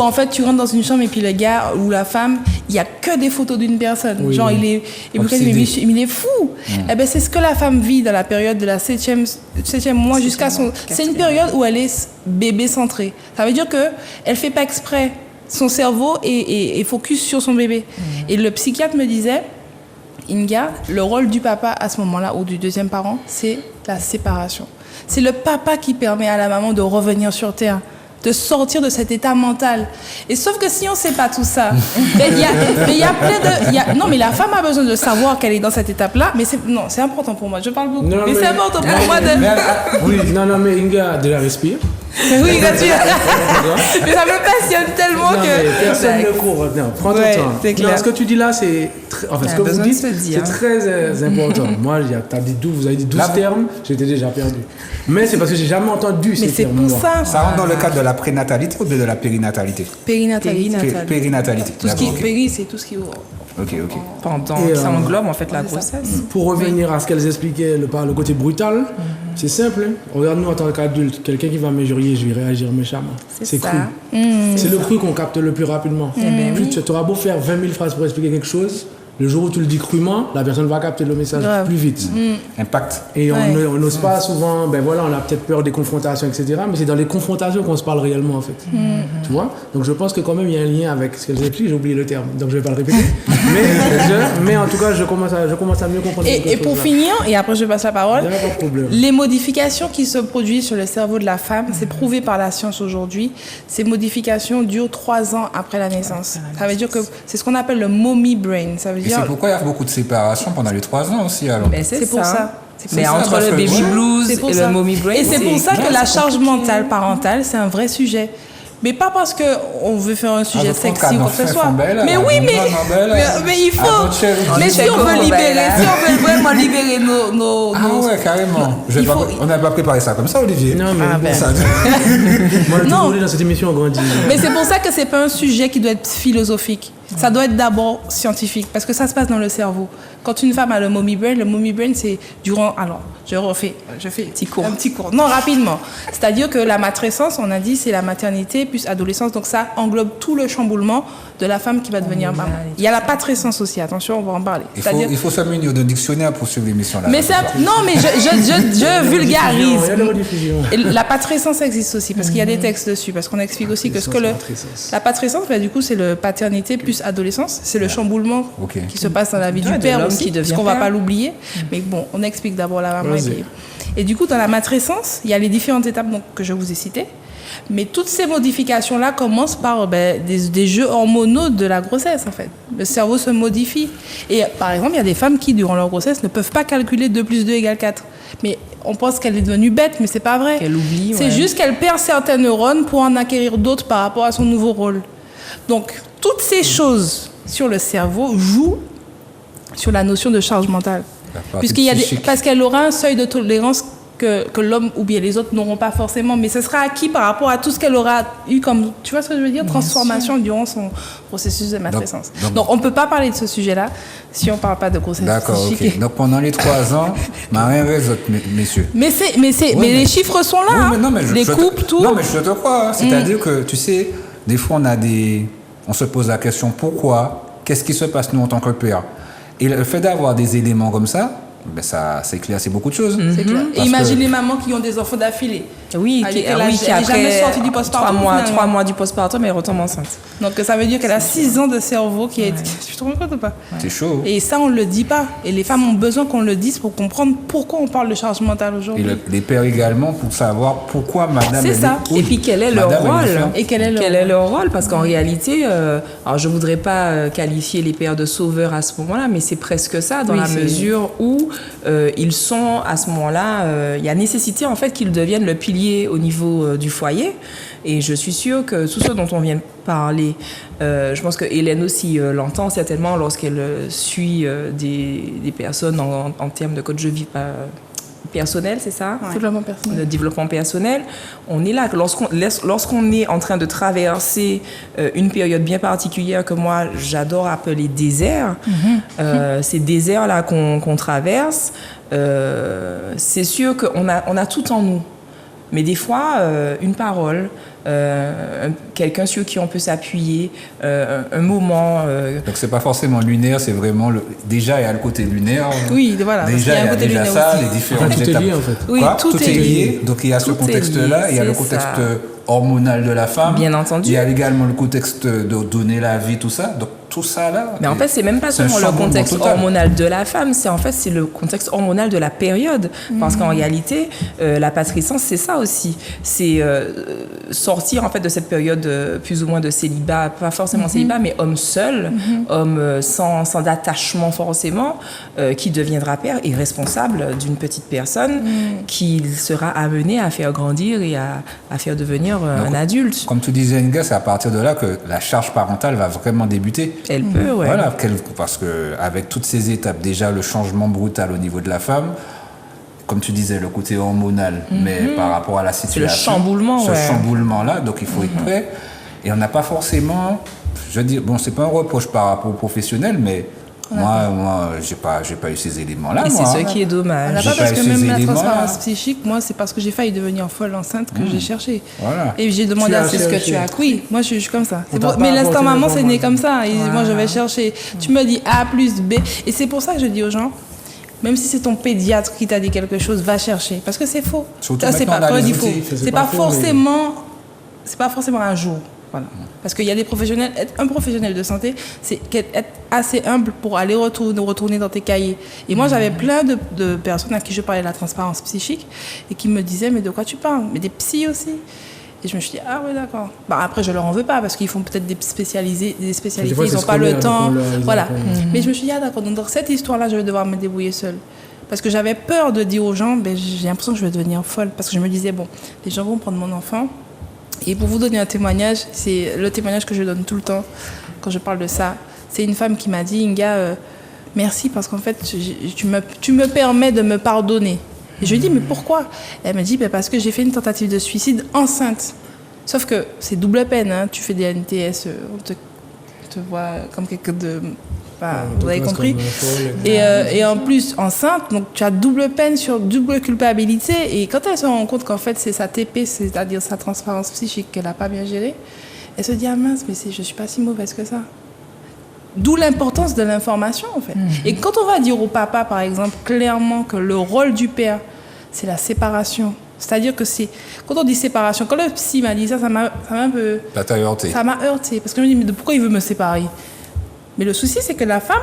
en fait tu rentres dans une chambre et puis le gars ou la femme, il n'y a que des photos d'une personne. Oui, genre il est fou. Eh ben, c'est ce que la femme vit dans la période de la 7e mois jusqu'à son... C'est une période où elle est bébé centrée. Ça veut dire qu'elle ne fait pas exprès. Son cerveau est focus sur son bébé. Et le psychiatre me disait... Inga, le rôle du papa à ce moment-là ou du deuxième parent, c'est la séparation. C'est le papa qui permet à la maman de revenir sur terre, de sortir de cet état mental. Et sauf que si on ne sait pas tout ça, non, mais la femme a besoin de savoir qu'elle est dans cette étape-là, mais c'est important pour moi. Je parle beaucoup, mais c'est important pour moi de... mais Inga, de la respire. Oui, gratuit. Mais ça me passionne tellement Non, que... mais personne ne court. Non, prends ton Ouais, temps. c'est clair. Non, ce que tu dis là, c'est enfin, ce que vous besoin dites, de se dire. c'est très important. Moi, vous avez dit 12 termes, j'étais déjà perdu. Mais c'est parce que j'ai jamais entendu ces Mais c'est termes. pour moi. ça. Ça rentre dans le cadre de la prénatalité ou de la périnatalité? Périnatalité. Périnatalité. Tout ce qui D'accord, ok. péri, c'est tout ce qui... Ok. Pendant, Et, ça englobe en fait la c'est ça. grossesse. Pour revenir à ce qu'elles expliquaient, le côté brutal, c'est simple. Hein. Regarde-nous en tant qu'adulte, quelqu'un qui va m'injurier, je vais réagir méchamment. C'est ça. cru. C'est le cru qu'on capte le plus rapidement. Plus tu auras beau faire 20 000 phrases pour expliquer quelque chose, le jour où tu le dis crûment, la personne va capter le message Grave. plus vite. Impact. Et Ouais. on n'ose pas souvent, ben voilà, on a peut-être peur des confrontations, etc. Mais c'est dans les confrontations qu'on se parle réellement, en fait. Tu vois? Donc je pense que quand même, il y a un lien avec ce qu'elles expliquent. J'ai oublié le terme, donc je ne vais pas le répéter. mais en tout cas, je commence à mieux comprendre Et quelque pour chose, là. finir, et après je passe la parole, Il n'y a pas de problème. les modifications qui se produisent sur le cerveau de la femme, c'est prouvé par la science aujourd'hui, ces modifications durent 3 ans après la naissance. Ça veut dire que c'est ce qu'on appelle le mommy brain. Ça veut Et dire... c'est pourquoi il y a beaucoup de séparations pendant les 3 ans aussi, alors. Mais C'est pour ça. C'est Mais ça, entre parce le que- baby ouais. blues C'est pour et ça. le mommy brain, Et c'est pour ça que la charge compliqué. mentale parentale, c'est un vrai sujet. Mais pas parce qu'on veut faire un sujet je trouve sexy ou quoi que ce soit. Mais oui, mais il faut. Mais si on veut libérer, si on veut vraiment libérer nos... Ah ouais, carrément. Il faut- On n'a pas préparé ça comme ça, Olivier. Non, mais Ah ben. Ça- moi, le Non. tout dans cette émission, on grandit. Mais c'est pour ça que c'est pas un sujet qui doit être philosophique. Ça doit être d'abord scientifique, parce que ça se passe dans le cerveau. Quand une femme a le mommy brain, c'est durant... Alors, je fais un petit cours. Non, rapidement. C'est-à-dire que la matrescence, on a dit, c'est la maternité plus adolescence, donc ça englobe tout le chamboulement de la femme qui va devenir maman. Il y a la patrescence aussi, attention, on va en parler. Il faut se munir d'un dictionnaire pour suivre l'émission là. Mais non, mais je vulgarise. Il y a la rediffusion. Et la patrescence existe aussi, parce qu'il y a des textes dessus, parce qu'on explique aussi que ce que la patrescence, bah, du coup, c'est le paternité plus adolescence, c'est le chamboulement Ok. qui se passe dans la vie Ouais, du de père l'homme aussi, qui devient parce qu'on va père. pas l'oublier. Mais bon, on explique d'abord la maman. Vas-y. Et du coup, dans la matrescence, il y a les différentes étapes donc, que je vous ai citées. Mais toutes ces modifications-là commencent par des jeux hormonaux de la grossesse, en fait. Le cerveau se modifie. Et par exemple, il y a des femmes qui, durant leur grossesse, ne peuvent pas calculer 2 plus 2 égale 4. Mais on pense qu'elle est devenue bête, mais c'est pas vrai. Qu'elle oublie, C'est ouais. juste qu'elle perd certains neurones pour en acquérir d'autres par rapport à son nouveau rôle. Donc, toutes ces choses sur le cerveau jouent sur la notion de charge mentale. La partie psychique. Parce qu'elle aura un seuil de tolérance que l'homme ou bien les autres n'auront pas forcément, mais ce sera acquis par rapport à tout ce qu'elle aura eu comme, tu vois ce que je veux dire, transformation durant son processus de matrescence. Donc on ne peut pas parler de ce sujet-là si on ne parle pas de grossesse D'accord, psychique. ok. Donc pendant les 3 ans, ma rien réseau, messieurs. Mais les chiffres sont là, Oui, hein. mais non, mais les couples, tout. Non, mais je te crois. Hein. C'est-à-dire que, tu sais, des fois, on se pose la question pourquoi, qu'est-ce qui se passe nous en tant que père. Et le fait d'avoir des éléments comme ça, ben ça éclaircit beaucoup de choses. C'est clair. Et Parce imagine que- les mamans qui ont des enfants d'affilée. Oui, Avec qui elle est jamais après sortie du postpartum, 3 finalement. mois du postpartum, elle retombe enceinte. Donc ça veut dire qu'elle a 6 ans de cerveau qui est... Tu te rends compte ou pas? C'est chaud. Et ça, on ne le dit pas. Et les femmes ont besoin qu'on le dise pour comprendre pourquoi on parle de charge mentale Et aujourd'hui. les pères également pour savoir pourquoi madame... C'est elle ça. est- oui, Et puis quel est leur madame, elle est rôle différente. Et quel est leur Quel est leur rôle? Parce qu'en réalité, alors je voudrais pas qualifier les pères de sauveurs à ce moment-là, mais c'est presque ça, dans Oui, la c'est- mesure où ils sont à ce moment-là, il y a nécessité en fait qu'ils deviennent le pilier au niveau du foyer. Et je suis sûre que tout ce dont on vient de parler, je pense que Hélène aussi l'entend certainement lorsqu'elle suit des personnes en termes de coach de vie personnel, c'est ça? Développement personnel. De développement personnel, on est là. Lorsqu'on est en train de traverser une période bien particulière que moi j'adore appeler désert, ces déserts-là qu'on traverse, c'est sûr qu'on a tout en nous. Mais des fois, une parole, quelqu'un sur qui on peut s'appuyer, un moment. Donc c'est pas forcément lunaire, c'est vraiment déjà il y a le côté lunaire. Oui, voilà. parce qu'il Déjà y a il y un a côté déjà lunaire ça, aussi. les différentes Tout est étapes. lié, en fait. Oui, Quoi tout est lié. Donc il y a ce Tout est contexte-là, lié, il y a le c'est contexte ça. hormonal de la femme. Bien entendu. Il y a également le contexte de donner la vie, tout ça. Donc tout ça là. Mais en fait, c'est même pas c'est un seulement le chamboulement contexte total. hormonal de la femme, c'est le contexte hormonal de la période. Parce qu'en réalité, la patrescence, c'est ça aussi. C'est sortir en fait de cette période plus ou moins de célibat, pas forcément célibat, mais homme seul, homme sans attachement forcément, qui deviendra père et responsable d'une petite personne qu'il sera amené à faire grandir et à faire devenir un adulte. Comme tu disais, Inga, c'est à partir de là que la charge parentale va vraiment débuter. Elle peut, ouais. Voilà, parce que avec toutes ces étapes, déjà le changement brutal au niveau de la femme, comme tu disais, le côté hormonal, mais par rapport à la situation, le chamboulement, ce ouais. chamboulement-là, donc il faut être prêt. Et on n'a pas forcément, je veux dire, bon, c'est pas un reproche par rapport aux professionnels, mais moi, j'ai pas eu ces éléments-là. Et moi, c'est ce qui est dommage. Pas J'ai parce pas que eu ces même la éléments-là. transparence psychique, moi, c'est parce que j'ai failli devenir folle enceinte que j'ai cherché. Voilà. Et j'ai demandé Tu as à ce que cherché. tu as. Oui, moi, je suis comme ça. On t'a pas Mais l'instant apporté maman, c'est né l'information. comme ça. Et moi, je vais chercher. Tu me dis A plus B. Et c'est pour ça que je dis aux gens, même si c'est ton pédiatre qui t'a dit quelque chose, va chercher. Parce que c'est faux. Surtout Ça, c'est maintenant, pas on a quand les il faut. outils. C'est pas forcément un jour. Voilà. Parce qu'il y a des professionnels, être un professionnel de santé, c'est être assez humble pour aller retourner dans tes cahiers. Et moi, j'avais plein de personnes à qui je parlais de la transparence psychique et qui me disaient, mais de quoi tu parles? Mais des psys aussi. Et je me suis dit, ah ouais, d'accord. Bah, après, je leur en veux pas parce qu'ils font peut-être des spécialités, Des fois, ils c'est n'ont pas le scolaire, temps. donc on leur- Voilà. ils ont pas- Mais je me suis dit, ah d'accord, donc dans cette histoire-là, je vais devoir me débrouiller seule. Parce que j'avais peur de dire aux gens, ben, j'ai l'impression que je vais devenir folle. Parce que je me disais, bon, les gens vont prendre mon enfant. Et pour vous donner un témoignage, c'est le témoignage que je donne tout le temps quand je parle de ça. C'est une femme qui m'a dit, Inga, merci parce qu'en fait, tu me permets de me pardonner. Et je lui dis, mais pourquoi? Elle me dit, ben, parce que j'ai fait une tentative de suicide enceinte. Sauf que c'est double peine, hein. Tu fais des NTS, on te voit comme quelqu'un de... Enfin, vous avez compris. Et en plus, enceinte, donc tu as double peine sur double culpabilité. Et quand elle se rend compte qu'en fait, c'est sa TP, c'est-à-dire sa transparence psychique qu'elle n'a pas bien gérée, elle se dit, ah mince, mais je ne suis pas si mauvaise que ça. D'où l'importance de l'information, en fait. Et quand on va dire au papa, par exemple, clairement que le rôle du père, c'est la séparation. C'est-à-dire que c'est... Quand on dit séparation, quand le psy m'a dit ça, ça m'a un peu... Ça t'a heurté. Ça m'a heurté. Parce que je me dis, mais pourquoi il veut me séparer? Mais le souci, c'est que la femme,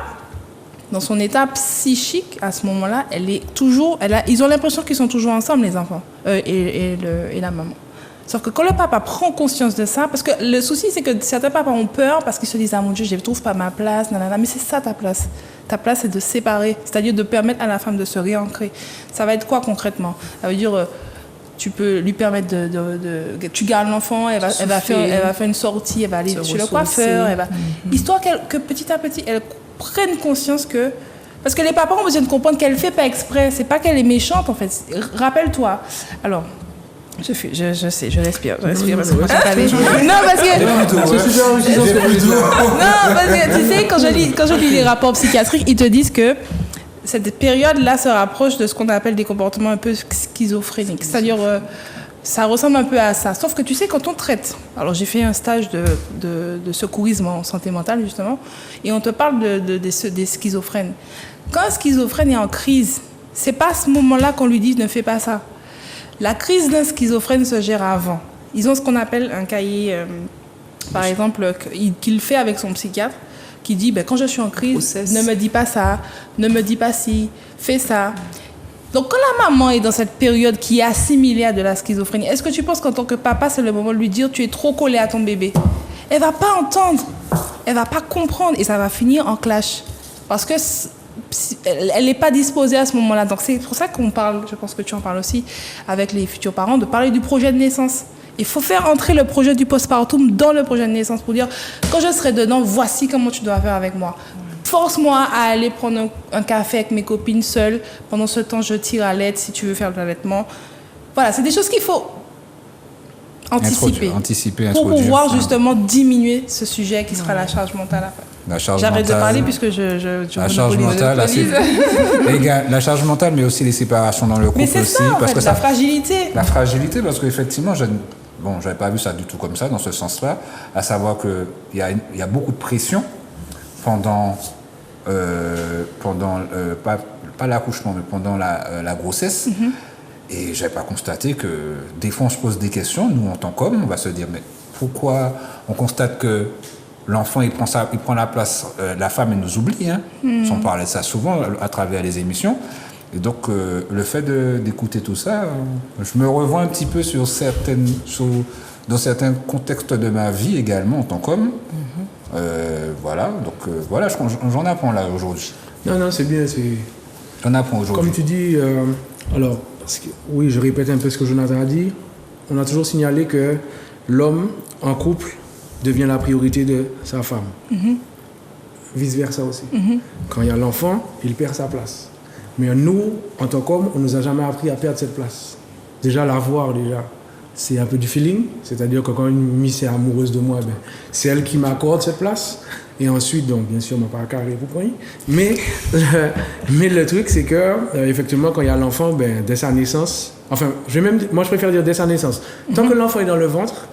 dans son état psychique, à ce moment-là, elle est toujours... ils ont l'impression qu'ils sont toujours ensemble, les enfants, et la maman. Sauf que quand le papa prend conscience de ça, parce que le souci, c'est que certains papas ont peur parce qu'ils se disent, ah mon Dieu, je ne trouve pas ma place, nanana. Mais c'est ça ta place. Ta place, c'est de séparer, c'est-à-dire de permettre à la femme de se réancrer. Ça va être quoi concrètement? Ça veut dire... tu peux lui permettre tu gardes l'enfant, elle va faire une sortie, elle va aller chez le coiffeur, histoire que petit à petit, elle prenne conscience que... Parce que les papas ont besoin de comprendre qu'elle ne fait pas exprès, c'est pas qu'elle est méchante en fait. Rappelle-toi. Alors, je sais, je respire parce que moi, je suis pas allée. Non, parce que... C'est super enrichissant ce que tu dis. Non, parce que tu sais, quand je lis les rapports psychiatriques, ils te disent que cette période-là se rapproche de ce qu'on appelle des comportements un peu schizophréniques. C'est-à-dire, ça ressemble un peu à ça. Sauf que tu sais, quand on traite... Alors, j'ai fait un stage de secourisme en santé mentale, justement, et on te parle des schizophrènes. Quand un schizophrène est en crise, c'est pas à ce moment-là qu'on lui dit « ne fais pas ça ». La crise d'un schizophrène se gère avant. Ils ont ce qu'on appelle un cahier, par exemple, qu'il fait avec son psychiatre, qui dit, ben, quand je suis en crise, ne me dis pas ça, ne me dis pas si, fais ça. Donc, quand la maman est dans cette période qui est assimilée à de la schizophrénie, est-ce que tu penses qu'en tant que papa, c'est le moment de lui dire, tu es trop collé à ton bébé? Elle va pas entendre, elle va pas comprendre et ça va finir en clash. Parce que elle n'est pas disposée à ce moment-là. Donc, c'est pour ça qu'on parle, je pense que tu en parles aussi, avec les futurs parents, de parler du projet de naissance. Il faut faire entrer le projet du postpartum dans le projet de naissance pour dire, quand je serai dedans, voici comment tu dois faire avec moi. Force-moi à aller prendre un café avec mes copines seule. Pendant ce temps, je tire à l'aide si tu veux faire de l'allaitement. Voilà, c'est des choses qu'il faut anticiper. Pour pouvoir justement diminuer ce sujet qui sera la charge mentale après. J'arrête de parler puisque la charge mentale, la charge mentale, mais aussi les séparations dans le couple. Mais c'est ça, aussi, parce que la fragilité. La fragilité, parce qu'effectivement, j'avais pas vu ça du tout comme ça, dans ce sens-là, à savoir qu'il y a beaucoup de pression pendant pas l'accouchement, mais pendant la grossesse. Et j'avais pas constaté que des fois on se pose des questions, nous en tant qu'hommes, on va se dire, mais pourquoi on constate que l'enfant il prend la place, la femme elle nous oublie, hein. On parlait de ça souvent à travers les émissions. Et donc le fait d'écouter tout ça, je me revois un petit peu dans certains contextes de ma vie également en tant qu'homme. Voilà, donc voilà, j'en apprends là aujourd'hui. Non, c'est bien. J'en apprends aujourd'hui. Comme tu dis, alors, oui, je répète un peu ce que Jonathan a dit. On a toujours signalé que l'homme en couple devient la priorité de sa femme. Vice-versa aussi. Quand il y a l'enfant, il perd sa place. Mais nous, en tant qu'hommes, on ne nous a jamais appris à perdre cette place. Déjà, l'avoir, c'est un peu du feeling. C'est-à-dire que quand une miss est amoureuse de moi, c'est elle qui m'accorde cette place. Et ensuite, donc, bien sûr, on m'a pas carré pour point. Mais le truc, c'est que, effectivement, quand il y a l'enfant, dès sa naissance, enfin, moi, je préfère dire dès sa naissance. Tant que l'enfant est dans le ventre,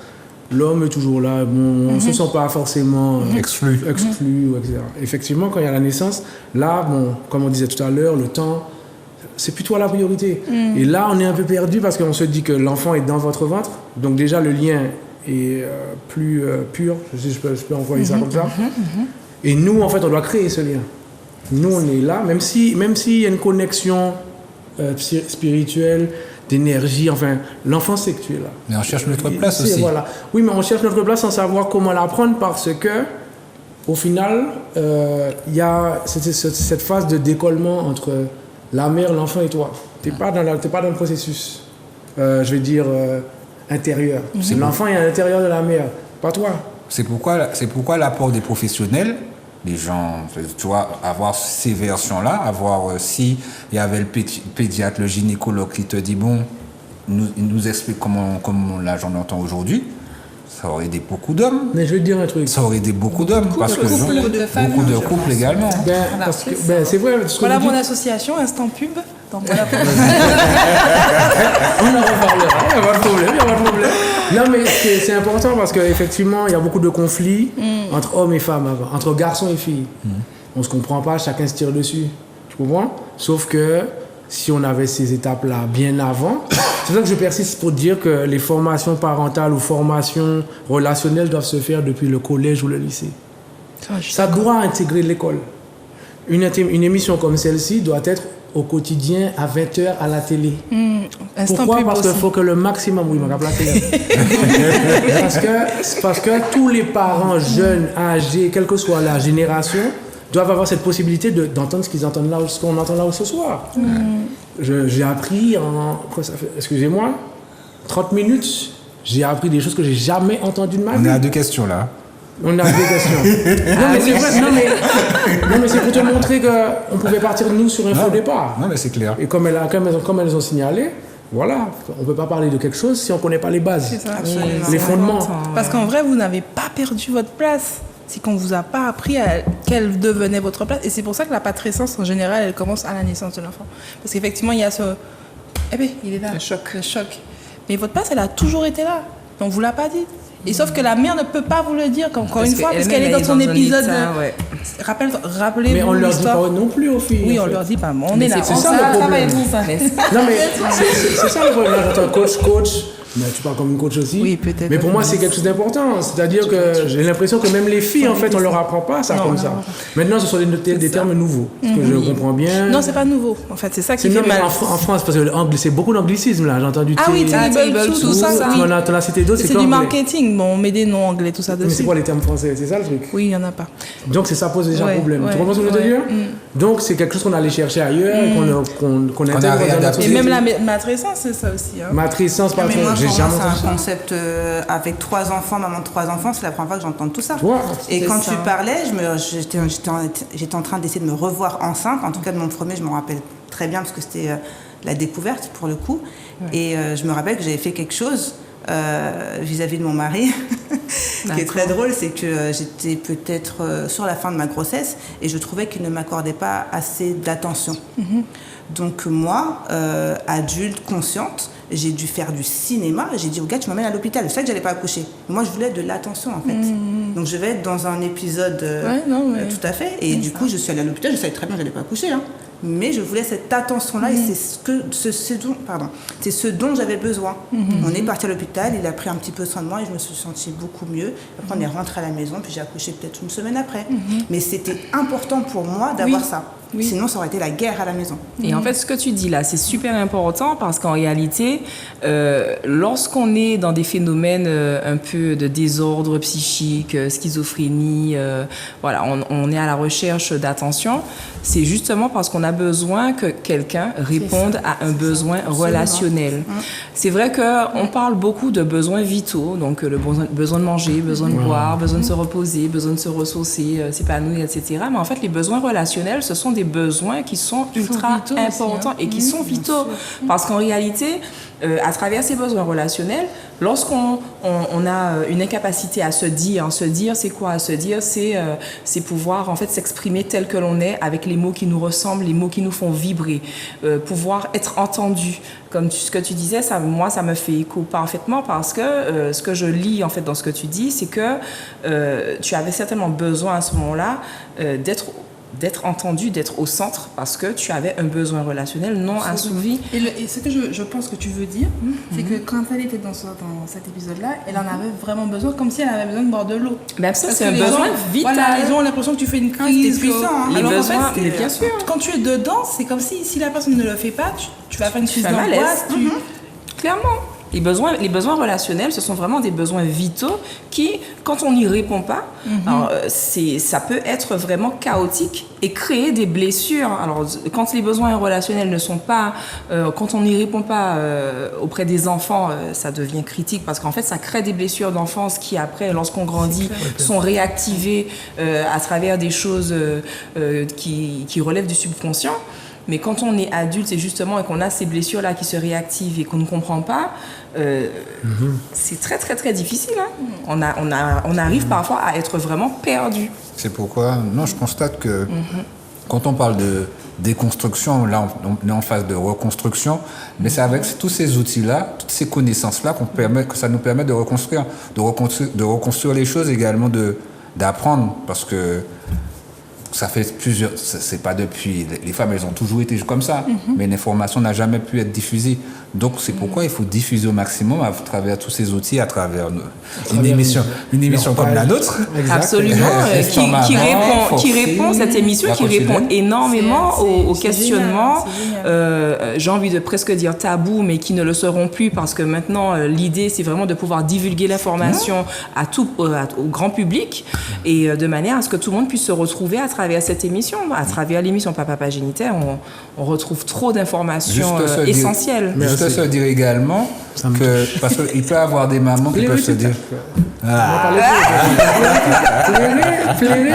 l'homme est toujours là. Bon, on ne se sent pas forcément exclu, etc. Effectivement, quand il y a la naissance, là, comme on disait tout à l'heure, le temps, c'est plutôt la priorité. Et là, on est un peu perdu parce qu'on se dit que l'enfant est dans votre ventre. Donc déjà, le lien est plus pur, je peux employer ça comme ça. Et nous, en fait, on doit créer ce lien. Nous, on est là, même s'il y a une connexion spirituelle, d'énergie, enfin, l'enfant sait que tu es là. Mais on cherche notre place aussi. Voilà. Oui, mais on cherche notre place sans savoir comment la prendre parce que, au final, il y a cette phase de décollement entre la mère, l'enfant et toi. Tu n'es pas dans le processus, je vais dire, intérieur. L'enfant est à l'intérieur de la mère, pas toi. C'est pourquoi l'apport des professionnels, les gens, tu vois, avoir ces versions-là, avoir si il y avait le pédiatre, le gynécologue qui te dit, bon, il nous explique comment là j'en entends aujourd'hui, ça aurait aidé beaucoup d'hommes. Mais je vais te dire un truc. Ça aurait aidé beaucoup d'hommes, parce que beaucoup de couples également. C'est vrai. Voilà mon association, Instant Pub. Donc voilà pour on en reparlera, il n'y a pas de problème. Non, mais c'est important parce qu'effectivement, il y a beaucoup de conflits entre hommes et femmes, entre garçons et filles. On ne se comprend pas, chacun se tire dessus. Tu comprends? Sauf que si on avait ces étapes-là bien avant, c'est pour ça que je persiste pour dire que les formations parentales ou formations relationnelles doivent se faire depuis le collège ou le lycée. Ça doit intégrer l'école. Une émission comme celle-ci doit être au quotidien à 20h à la télé. Pourquoi? Parce qu'il faut que le maximum... Oui, m'a placé. Parce que tous les parents jeunes, âgés, quelle que soit la génération, doivent avoir cette possibilité d'entendre ce qu'on entend là ce soir. J'ai appris excusez-moi, 30 minutes, j'ai appris des choses que j'ai jamais entendues de ma vie. On est à 2 questions là. On a des questions. Non, mais c'est vrai. Non, mais c'est pour te montrer qu'on pouvait partir de nous sur un faux départ. Non, mais c'est clair. Et comme elles ont signalé, voilà, on ne peut pas parler de quelque chose si on ne connaît pas les bases, les fondements. Parce qu'en vrai, vous n'avez pas perdu votre place. C'est qu'on ne vous a pas appris quelle devenait votre place. Et c'est pour ça que la patrescence, en général, elle commence à la naissance de l'enfant. Parce qu'effectivement, il y a ce... Eh bien, il est là. Le choc. Mais votre place, elle a toujours été là. Donc, vous ne l'avez pas dit. Et sauf que la mère ne peut pas vous le dire, encore une fois, parce qu'elle est dans son épisode. Rappelez-vous. Mais on ne leur dit pas non plus aux filles. Oui, on ne leur dit pas. On est là. C'est ça le problème. Non, mais c'est ça le problème. J'entends coach. Mais tu parles comme une coach aussi. Oui, peut-être. Mais pour moi, c'est quelque chose d'important. C'est-à-dire que j'ai l'impression que même les filles, en fait, on ne leur apprend pas ça comme ça. Maintenant, ce sont des termes nouveaux. Ce que je comprends bien. Non, c'est pas nouveau. En fait, c'est ça qui fait mal. En France, parce que c'est beaucoup d'anglicisme, là. J'ai entendu. Ah oui, tout ça. On a cité d'autres. C'est du marketing. Bon, on met des noms anglais, tout ça dessus. Mais c'est quoi les termes français? C'est ça le truc? Oui, il n'y en a pas. Donc, ça pose déjà problème. Tu comprends ce que je veux te dire? Donc, c'est quelque chose qu'on allait chercher ailleurs, qu'on intègre dans notre société. Et même la matrescence, c'est ça aussi. Matrescence, par exemple, j'ai jamais entendu ça. Avec 3 enfants, maman de 3 enfants, c'est la première fois que j'entends tout ça. Ouais, et quand tu parlais, j'étais en train d'essayer de me revoir enceinte. En tout cas, de mon premier, je me rappelle très bien parce que c'était la découverte pour le coup. Ouais. Et je me rappelle que j'avais fait quelque chose vis-à-vis de mon mari qui est très drôle, c'est que j'étais peut-être sur la fin de ma grossesse et je trouvais qu'il ne m'accordait pas assez d'attention. Donc moi, adulte, consciente, j'ai dû faire du cinéma. J'ai dit au gars, tu m'emmènes à l'hôpital. Je savais que j'allais pas accoucher. Moi, je voulais de l'attention en fait. Donc je vais être dans un épisode tout à fait. Et du coup, je suis allée à l'hôpital. Je savais très bien que j'allais pas accoucher. mais je voulais cette attention-là et c'est ce dont j'avais besoin. On est parti à l'hôpital, il a pris un petit peu soin de moi et je me suis sentie beaucoup mieux. Après, on est rentré à la maison, puis j'ai accouché peut-être une semaine après. Mais c'était important pour moi d'avoir ça. Sinon, ça aurait été la guerre à la maison. Et en fait, ce que tu dis là, c'est super important parce qu'en réalité, lorsqu'on est dans des phénomènes un peu de désordre psychique, schizophrénie, voilà, on est à la recherche d'attention, c'est justement parce qu'on a besoin que quelqu'un réponde à un besoin relationnel. C'est vrai qu'on parle beaucoup de besoins vitaux, donc le besoin de manger, besoin de boire, besoin de se reposer, besoin de se ressourcer, s'épanouir, etc. Mais en fait, les besoins relationnels, ce sont des besoins qui sont ultra importants et qui sont vitaux. Parce qu'en réalité, à travers ces besoins relationnels, lorsqu'on a une incapacité à se dire, c'est quoi à se dire? C'est pouvoir en fait s'exprimer tel que l'on est avec les mots qui nous ressemblent, les mots qui nous font vibrer, pouvoir être entendu. Comme ce que tu disais, moi ça me fait écho parfaitement parce que ce que je lis en fait dans ce que tu dis, c'est que tu avais certainement besoin à ce moment-là d'être entendu, d'être au centre parce que tu avais un besoin relationnel non assouvi. Et ce que je pense que tu veux dire, c'est que quand elle était dans cet épisode-là, elle en avait vraiment besoin, comme si elle avait besoin de boire de l'eau. Même ça, c'est un besoin vital. Voilà, ils ont l'impression que tu fais une crise. Les besoins, mais bien sûr. Quand tu es dedans, c'est comme si la personne ne le fait pas, tu vas faire une crise d'angoisse. Clairement. Les besoins relationnels, ce sont vraiment des besoins vitaux qui, quand on n'y répond pas, alors, ça peut être vraiment chaotique et créer des blessures. Alors, quand les besoins relationnels ne sont pas, quand on n'y répond pas auprès des enfants, ça devient critique parce qu'en fait, ça crée des blessures d'enfance qui, après, lorsqu'on grandit, sont réactivées à travers des choses qui relèvent du subconscient. Mais quand on est adulte, c'est justement et qu'on a ces blessures-là qui se réactivent et qu'on ne comprend pas, c'est très, très, très difficile. Hein. On arrive parfois à être vraiment perdu. C'est pourquoi, je constate que quand on parle de déconstruction, là, on est en phase de reconstruction, mais c'est avec tous ces outils-là, toutes ces connaissances-là que ça nous permet de reconstruire les choses, également d'apprendre, parce que ça fait c'est pas depuis, les femmes elles ont toujours été comme ça, mais l'information n'a jamais pu être diffusée. Donc c'est pourquoi il faut diffuser au maximum à travers tous ces outils, à travers une émission comme la nôtre. Absolument, qui répond cette émission, qui répond énormément aux questionnements, j'ai envie de presque dire tabous, mais qui ne le seront plus parce que maintenant l'idée c'est vraiment de pouvoir divulguer l'information au grand public et de manière à ce que tout le monde puisse se retrouver à travers cette émission, à travers l'émission Papa Génitaire, on retrouve trop d'informations essentielles. Juste se dire également que, parce qu'il peut y avoir des mamans qui peuvent se dire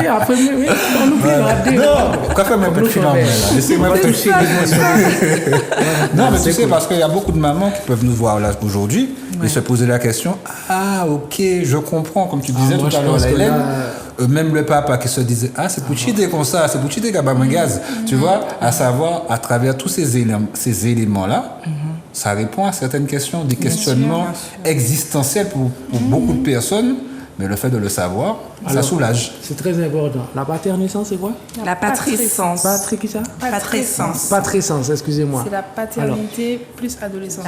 après, on oublie quoi faire un peu de phénomène là. Laissez-moi toucher. Non, mais tu sais, parce qu'il y a beaucoup de mamans qui peuvent nous voir là aujourd'hui et se poser la question, ok, je comprends, comme tu disais tout à l'heure, Hélène. Même le papa qui se disait, c'est pour chier comme ça, c'est pour chier gaz, tu vois, à savoir, à travers tous ces éléments-là, ça répond à certaines questions, des questionnements existentiels pour beaucoup de personnes, mais le fait de le savoir, ça soulage. C'est très important. La paternité, c'est quoi? La patrescence. Qui ça? Patrescence. Patrescence, excusez-moi. C'est la paternité plus adolescence.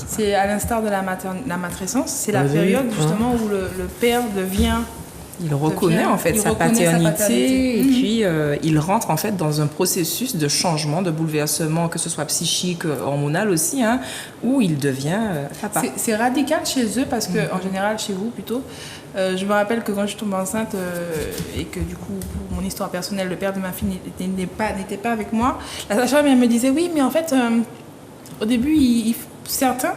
C'est à l'instar de la matrescence, c'est la période justement où le père devient... Il reconnaît en fait sa paternité et puis il rentre en fait dans un processus de changement, de bouleversement, que ce soit psychique, hormonal aussi, où il devient papa. C'est radical chez eux parce que en général chez vous plutôt. Je me rappelle que quand je suis tombée enceinte et que du coup pour mon histoire personnelle le père de ma fille n'était pas avec moi, la sage-femme me disait oui mais en fait au début certains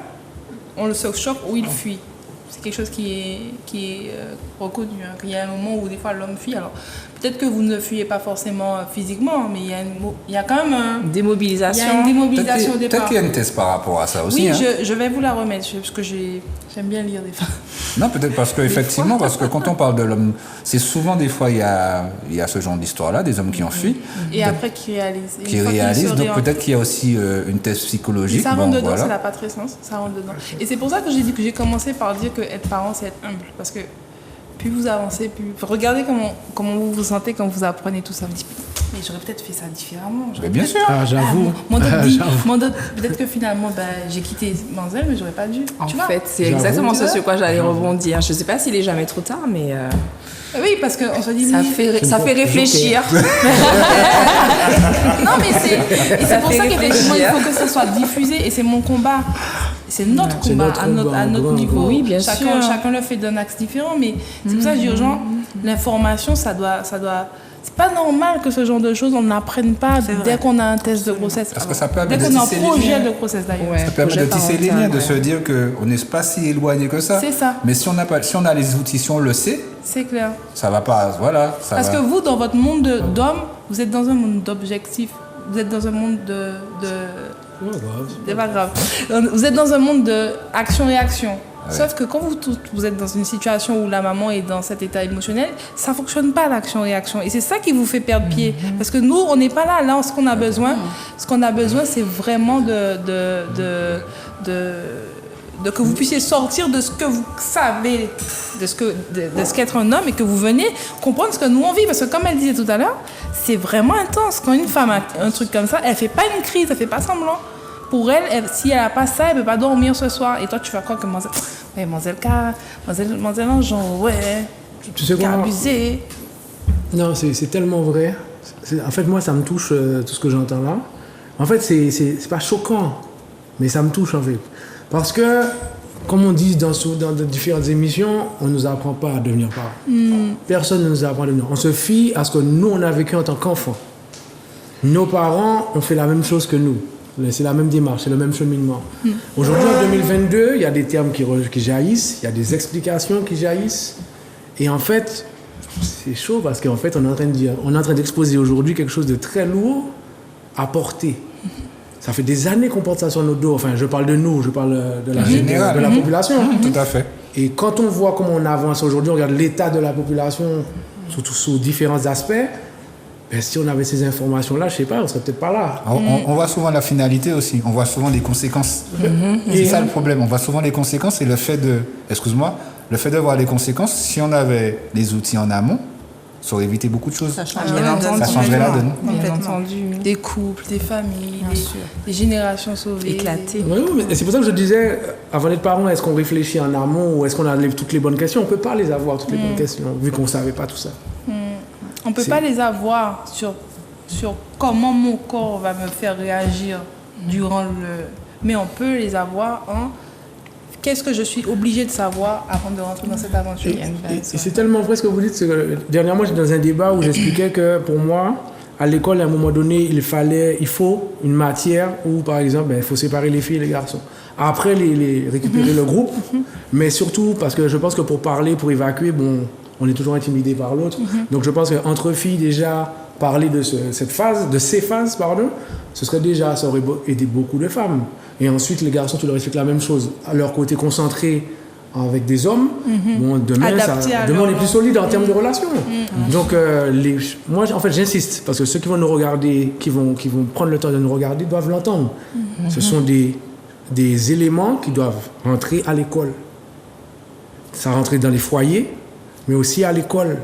ont le choc où ils fuient. C'est quelque chose qui est reconnu. Il y a un moment où des fois l'homme fuit. Alors peut-être que vous ne fuyez pas forcément physiquement, mais il y a quand même démobilisation. Il y a une démobilisation au départ. Peut-être qu'il y a une thèse par rapport à ça aussi. Oui, je vais vous la remettre parce que j'aime bien lire des fois. Non, peut-être parce que quand on parle de l'homme, c'est souvent des fois il y a ce genre d'histoire-là, des hommes qui ont fui. Et après qui réalisent. Donc peut-être qu'il y a aussi une thèse psychologique. Et ça rentre dedans, c'est la patrescence, ça rentre dedans. Et c'est pour ça que j'ai dit que j'ai commencé par dire que être parent, c'est être humble. Parce que plus vous avancez, plus... Regardez comment vous vous sentez quand vous apprenez tout ça un petit peu. mais j'aurais peut-être fait ça différemment. Mais bien sûr. Ah, j'avoue. Peut-être que finalement, j'ai quitté Manzel, mais j'aurais pas dû. En Tu vois? fait, c'est J'avoue. exactement ce sur quoi j'allais rebondir. Je sais pas s'il est jamais trop tard, mais Oui, parce qu'on se dit... ça oui. fait réfléchir. Non, mais c'est pour ça qu'effectivement, il faut que ça soit diffusé. Et c'est mon combat. C'est notre C'est combat notre à notre combat, niveau. Oui, bien chacun, sûr. Chacun le fait d'un axe différent. Mais c'est pour ça que je dis aux gens, l'information, ça doit... C'est pas normal que ce genre de choses, on n'apprenne pas dès qu'on a un test de grossesse. Parce que ça peut Dès permettre qu'on de a un tisser les projet liens. de grossesse d'ailleurs. Ouais. Ça permet de projet tisser les parental, liens, de ouais. se dire qu'on n'est pas si éloigné que ça. C'est ça. Mais si on a les outils, si on le sait, C'est clair. ça va pas. Voilà. Ça Parce va. que vous, dans votre monde d'hommes, vous êtes dans un monde d'objectifs. Vous êtes dans un monde de... C'est pas grave. Vous êtes dans un monde de action-réaction. Sauf que quand vous êtes dans une situation où la maman est dans cet état émotionnel, ça fonctionne pas l'action-réaction. Et c'est ça qui vous fait perdre pied. Parce que nous, on n'est pas là. Là, ce qu'on a besoin, c'est vraiment de que vous puissiez sortir de ce que vous savez, de ce qu'être un homme, et que vous venez comprendre ce que nous on vit. Parce que comme elle disait tout à l'heure, c'est vraiment intense. Quand une femme a un truc comme ça, elle fait pas une crise, elle fait pas semblant. Pour elle, si elle a pas ça, elle peut pas dormir ce soir. Et toi, tu vas croire que Mademoiselle Anjon, ouais, Tu sais qui a quoi? abusé. Non, c'est tellement vrai. En fait, moi, ça me touche tout ce que j'entends là. En fait, c'est pas choquant, mais ça me touche en fait. Parce que, comme on dit dans différentes émissions, on ne nous apprend pas à devenir parents. Personne ne nous apprend à devenir. On se fie à ce que nous, on a vécu en tant qu'enfants. Nos parents ont fait la même chose que nous. C'est la même démarche, c'est le même cheminement. Aujourd'hui, en 2022, il y a des termes qui jaillissent, il y a des explications qui jaillissent. Et en fait, c'est chaud parce qu'en fait, on est en train d'exposer aujourd'hui quelque chose de très lourd à porter. Ça fait des années qu'on porte ça sur nos dos. Enfin, je parle de nous, je parle de la population. Tout à fait. Et quand on voit comment on avance aujourd'hui, on regarde l'état de la population, surtout sous différents aspects, ben, si on avait ces informations-là, je sais pas, on serait peut-être pas là. On voit souvent la finalité aussi, on voit souvent les conséquences. C'est ça le problème, on voit souvent les conséquences et le fait de voir les conséquences, si on avait les outils en amont, ça aurait évité beaucoup de choses. Ça change Bien entendu. Ça changerait la donne. Bien entendu. Des couples, des familles, des générations sauvées. Éclaté. Oui, mais c'est pour ça que je disais, avant d'être parent, est-ce qu'on réfléchit en amont ou est-ce qu'on a toutes les bonnes questions? On ne peut pas les avoir, toutes les bonnes questions, vu qu'on ne savait pas tout ça. On ne peut pas les avoir sur comment mon corps va me faire réagir durant le... Mais on peut les avoir en qu'est-ce que je suis obligée de savoir avant de rentrer dans cette aventure. Et c'est tellement vrai ce que vous dites. Dernièrement, j'étais dans un débat où j'expliquais que pour moi, à l'école, à un moment donné, il faut une matière où, par exemple, il faut séparer les filles et les garçons. Après, les récupérer le groupe, mais surtout parce que je pense que pour parler, pour évacuer, bon, on est toujours intimidé par l'autre. Donc je pense qu'entre filles, déjà, parler de ces phases, ce serait déjà, ça aurait aidé beaucoup de femmes. Et ensuite, les garçons, tu leur expliques la même chose. À leur côté concentré avec des hommes, bon, demain, on est plus solide en termes de relations. Donc, moi, en fait, j'insiste, parce que ceux qui vont nous regarder, qui vont prendre le temps de nous regarder, doivent l'entendre. Ce sont des éléments qui doivent rentrer à l'école. Ça rentrer dans les foyers, mais aussi à l'école.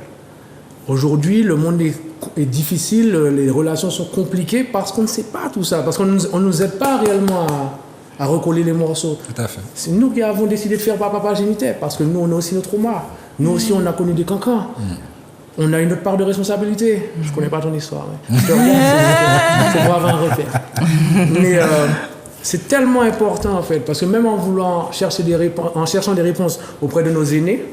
Aujourd'hui, le monde est difficile, les relations sont compliquées parce qu'on ne sait pas tout ça, parce qu'on ne nous aide pas réellement à recoller les morceaux. Tout à fait. C'est nous qui avons décidé de faire papa géniteur, parce que nous, on a aussi nos traumas. Nous aussi, on a connu des cancans. On a une autre part de responsabilité. Je ne connais pas ton histoire. Hein. C'est pour avoir un repère. Mais c'est tellement important, en fait, parce que même en voulant cherchant des réponses auprès de nos aînés,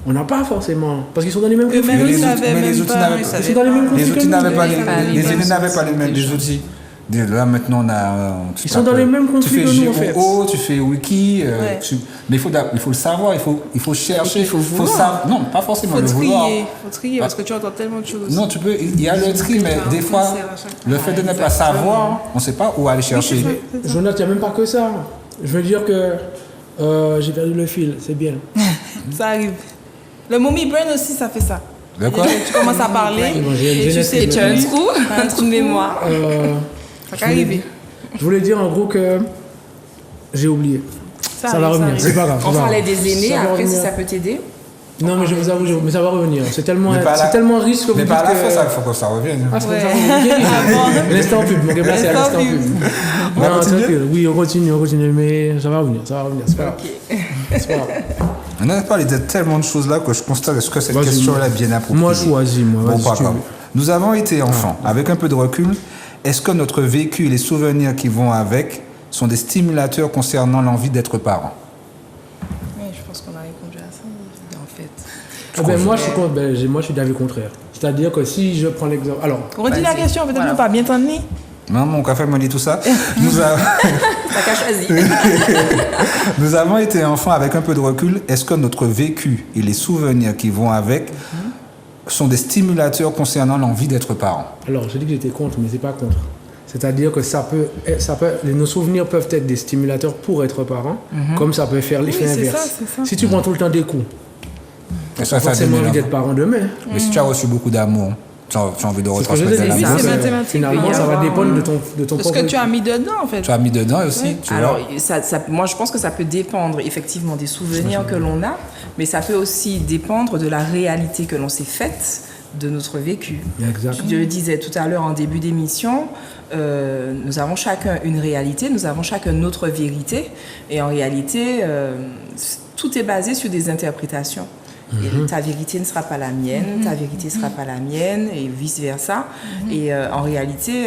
on n'a pas forcément... Parce qu'ils sont dans les mêmes conflits. Les outils n'avaient pas les aînés n'avaient pas les outils. Là, maintenant, on a... Ils sont dans les mêmes conflits que nous, en fait. Tu fais wiki, mais il faut le savoir, il faut chercher, il faut savoir. Non, pas forcément le vouloir. Il faut trier, parce que tu entends tellement de choses. Non, il y a le tri, mais des fois, le fait de ne pas savoir, on ne sait pas où aller chercher. Jonathan, il n'y a même pas que ça. Je veux dire que j'ai perdu le fil, c'est bien. Ça arrive. Le mommy brain aussi, ça fait ça. De quoi? Tu commences à parler et tu sais, tu as un trou de mémoire. Ça peut arriver. Je voulais dire en gros que j'ai oublié. Ça va revenir, c'est pas grave. On parlait des aînés, après si ça peut t'aider. Non, mais je vous avoue, mais ça va revenir. C'est tellement Mais pas là. riche que vous Mais dites pas à la que... fin, ça, il faut que ça revienne. Ah, c'est comme ça, vous l'instant pub, mon gars, c'est à l'instant pub. On va Non, continuer tranquille. Oui, on continue, mais ça va revenir, c'est pas grave. C'est pas grave. On a parlé de tellement de choses là que je constate est-ce que cette Vas-y, question-là est bien appropriée. Moi, choisis, moi. Bon, Vas-y, pas si tu grave. veux. Nous avons été enfants. Avec un peu de recul, est-ce que notre vécu et les souvenirs qui vont avec sont des stimulateurs concernant l'envie d'être parent? Oui, je pense qu'on a répondu à ça, en fait. Ah ben, moi, je suis d'avis contraire. C'est-à-dire que si je prends l'exemple... Alors, Redis la question, peut-être Voilà. qu'on pas bien entendu. Non, mon café m'a dit tout ça. Nous, T'as qu'à choisir. Nous avons été enfants avec un peu de recul. Est-ce que notre vécu et les souvenirs qui vont avec sont des stimulateurs concernant l'envie d'être parent? alors, je dis que j'étais contre, mais c'est pas contre. C'est-à-dire que nos souvenirs peuvent être des stimulateurs pour être parent, comme ça peut faire l'effet Oui, c'est inverse. ça, c'est ça. Si tu prends tout le temps des coups, tu Ça, as forcément envie donne d'être parent demain. Mais si tu as reçu beaucoup d'amour, tu as envie de C'est ce que je retransmettre dis. de Oui, l'amour. c'est mathématique. Finalement, Il y a ça va avoir, dépendre de ton de ce propre... que tu as mis dedans, en fait. Tu as mis dedans aussi, tu Alors, vois. moi, je pense que ça peut dépendre effectivement des souvenirs que l'on a, mais ça peut aussi dépendre de la réalité que l'on s'est faite de notre vécu. Exact. Je le disais tout à l'heure en début d'émission, nous avons chacun une réalité, nous avons chacun notre vérité, et en réalité, tout est basé sur des interprétations. Et ta vérité ne sera pas la mienne, ta vérité ne sera pas la mienne, et vice-versa. Et en réalité,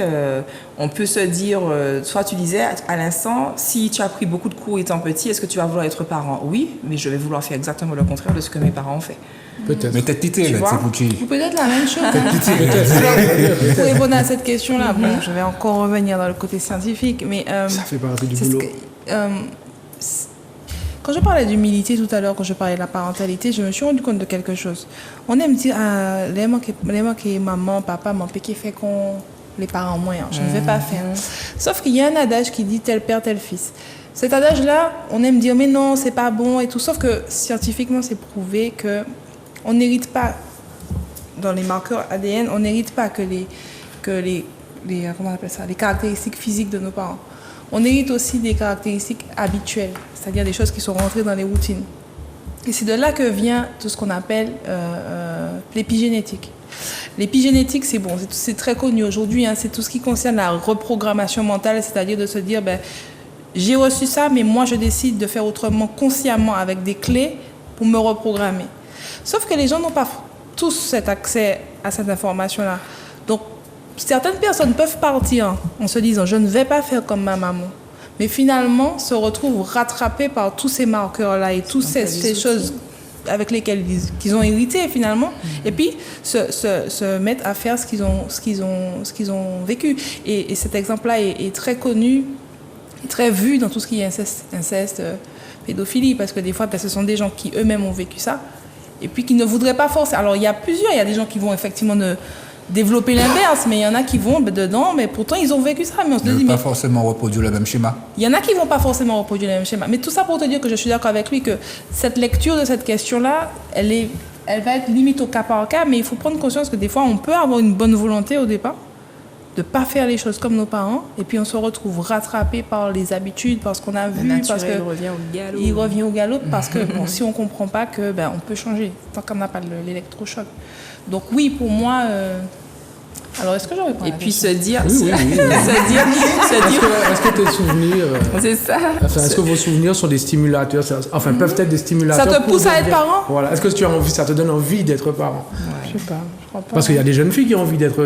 on peut se dire, soit tu disais à l'instant, si tu as pris beaucoup de coups étant petit, est-ce que tu vas vouloir être parent? Oui, mais je vais vouloir faire exactement le contraire de ce que mes parents ont fait. Peut-être. Mais tête pitée, Tu là, vois c'est pour qui? Ou peut-être la même chose. hein. Pour répondre à cette question-là, bon, je vais encore revenir dans le côté scientifique, mais Ça fait partie du c'est ce boulot. que- quand je parlais d'humilité tout à l'heure, quand je parlais de la parentalité, je me suis rendu compte de quelque chose. On aime dire, ah, les gens qui maman, papa, mon péché fait qu'on les parents moins, je ne vais pas faire. Sauf qu'il y a un adage qui dit tel père, tel fils. Cet adage-là, on aime dire mais non, c'est pas bon et tout. Sauf que scientifiquement, c'est prouvé que on n'hérite pas dans les marqueurs ADN, on n'hérite pas que les comment on appelle ça, les caractéristiques physiques de nos parents. On hérite aussi des caractéristiques habituelles, c'est-à-dire des choses qui sont rentrées dans les routines. Et c'est de là que vient tout ce qu'on appelle l'épigénétique. L'épigénétique, c'est bon, c'est très connu aujourd'hui, hein, c'est tout ce qui concerne la reprogrammation mentale, c'est-à-dire de se dire, ben, j'ai reçu ça, mais moi je décide de faire autrement consciemment avec des clés pour me reprogrammer. Sauf que les gens n'ont pas tous cet accès à cette information-là. Donc, certaines personnes peuvent partir en se disant « je ne vais pas faire comme ma maman », mais finalement se retrouvent rattrapés par tous ces marqueurs-là et toutes ces choses avec lesquelles qu'ils ont hérité finalement, et puis se mettre à faire ce qu'ils ont vécu. Et cet exemple-là est très connu, très vu dans tout ce qui est inceste, pédophilie, parce que des fois, ce sont des gens qui eux-mêmes ont vécu ça, et puis qui ne voudraient pas forcer. Alors, il y a des gens qui vont effectivement développer l'inverse, mais il y en a qui vont dedans, mais pourtant, ils ont vécu ça. Mais on se dit, Pas forcément reproduire le même schéma. il y en a qui vont pas forcément reproduire le même schéma. Mais tout ça pour te dire que je suis d'accord avec lui, que cette lecture de cette question-là, elle va être limite au cas par cas, mais il faut prendre conscience que des fois, on peut avoir une bonne volonté au départ, de pas faire les choses comme nos parents, et puis on se retrouve rattrapé par les habitudes, par ce qu'on a vu, parce que il revient au galop, parce que bon, si on comprend pas que on peut changer tant qu'on n'a pas l'électrochoc. Donc oui, pour moi. Alors est-ce que j'aurais pas Et puis se dire, Oui. Est-ce que tes souvenirs, c'est ça. est-ce que vos souvenirs sont des stimulateurs, peuvent être des stimulateurs. Ça te pousse pour à être devenir- parent? Voilà. Est-ce que tu as envie, ça te donne envie d'être parent? Je sais pas, je crois pas. Parce qu'il y a des jeunes filles qui ont envie d'être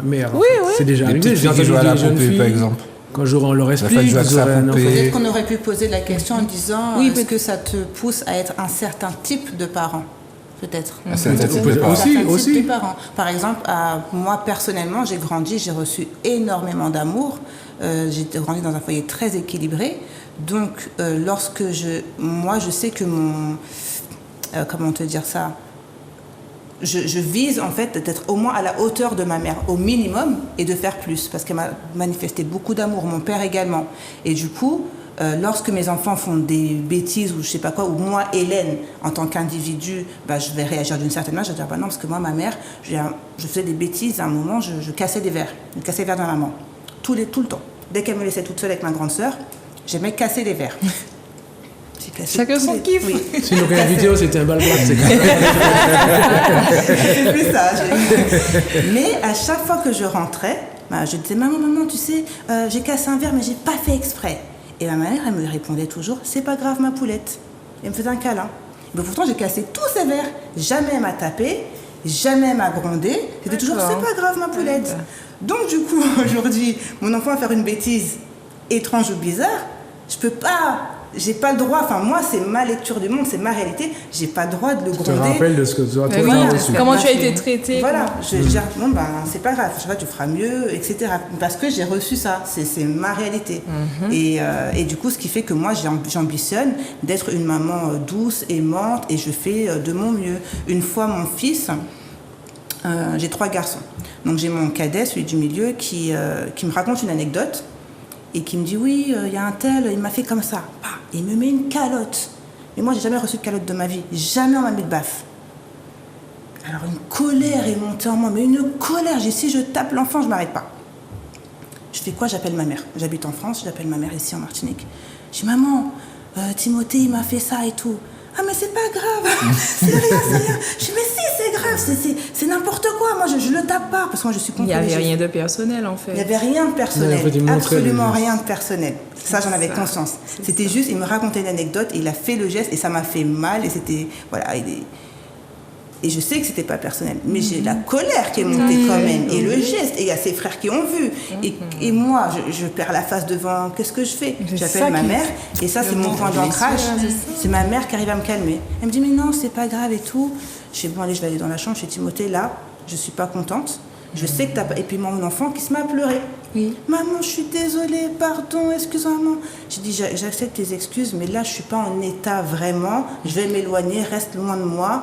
mère. Oui. C'est déjà Des arrivé. petites J'ai filles qui entendu jouent à la des jeunes poupée, filles, par exemple. quand on leur fait explique, jouer avec ils sa auraient un poupée. enfant. Peut-être qu'on aurait pu poser la question en disant Oui, est-ce que ça te pousse à être un certain type de parent? Peut-être. C'est un type de Aussi, parent. Un certain type aussi. de parent. Par exemple, moi personnellement, j'ai grandi, j'ai reçu énormément d'amour. J'ai grandi dans un foyer très équilibré. Donc, lorsque je sais que comment te dire ça? Je vise en fait d'être au moins à la hauteur de ma mère, au minimum, et de faire plus, parce qu'elle m'a manifesté beaucoup d'amour, mon père également. Et du coup, lorsque mes enfants font des bêtises ou je sais pas quoi, ou moi, Hélène, en tant qu'individu, je vais réagir d'une certaine manière, je vais dire non, parce que moi, ma mère, je faisais des bêtises, à un moment, je cassais des verres. Je cassais les verres de ma maman, tout le temps. Dès qu'elle me laissait toute seule avec ma grande sœur, j'aimais casser les verres. J'ai cassé Chacun tous son les- kiff. Oui. Si nous avons une vidéo, c'était un bal plastique. C'est plus ça. Mais à chaque fois que je rentrais, je disais maman, tu sais, j'ai cassé un verre, mais j'ai pas fait exprès. Et ma mère, elle me répondait toujours, c'est pas grave ma poulette. Elle me faisait un câlin. Mais pourtant, j'ai cassé tous ces verres. Jamais elle m'a tapé, jamais elle m'a grondé. C'était toujours, c'est pas grave ma poulette. Donc du coup, aujourd'hui, mon enfant va faire une bêtise étrange ou bizarre, je peux pas. J'ai pas le droit, enfin moi c'est ma lecture du monde, c'est ma réalité, j'ai pas le droit de le Je te gronder. rappelle de ce que tu as voilà. reçu. Comment tu as été traité. Voilà, je dis bon ben c'est pas grave, je sais pas, tu feras mieux, etc. Parce que j'ai reçu ça, c'est ma réalité. Et du coup, ce qui fait que moi j'ambitionne d'être une maman douce, aimante, et je fais de mon mieux. Une fois mon fils, j'ai 3 garçons, donc j'ai mon cadet, celui du milieu, qui me raconte une anecdote. Et qui me dit, oui, il y a un tel, il m'a fait comme ça. Bah, il me met une calotte. Mais moi, j'ai jamais reçu de calotte de ma vie. Jamais on m'a mis de baffe. Alors, une colère est montée en moi. Mais une colère. J'ai dit, si je tape l'enfant, je m'arrête pas. Je fais quoi? J'appelle ma mère. J'habite en France, j'appelle ma mère ici en Martinique. Je dis, maman, Timothée, il m'a fait ça et tout. Ah, mais c'est pas grave. C'est rien, c'est rien. Je dis, mais si, c'est grave. C'est n'importe quoi. Moi, je le tape pas. Parce que moi, je suis contre Il n'y les avait gestes. rien de personnel en fait. Il n'y avait rien de personnel, Ouais, en fait, il montrait absolument les gestes. rien de personnel. Ça, j'en avais conscience. C'était juste, il me racontait une anecdote, et il a fait le geste et ça m'a fait mal, et c'était, voilà, et je sais que c'était pas personnel, mais j'ai la colère qui est montée quand même, et le geste, et il y a ses frères qui ont vu, et moi, je perds la face devant, qu'est-ce que je fais? C'est ça J'appelle ma qui- mère, et ça, c'est mon point d'ancrage. C'est ma mère qui arrive à me calmer. Elle me dit, mais non, c'est pas grave et tout. Je dis, bon, allez, je vais aller dans la chambre chez Timothée, là, je suis pas contente. Je sais que t'as pas... Et puis mon enfant qui se met à pleurer. Oui. Maman, je suis désolée, pardon, excuse-moi. J'ai dit, j'accepte tes excuses, mais là, je suis pas en état vraiment. Je vais m'éloigner, reste loin de moi.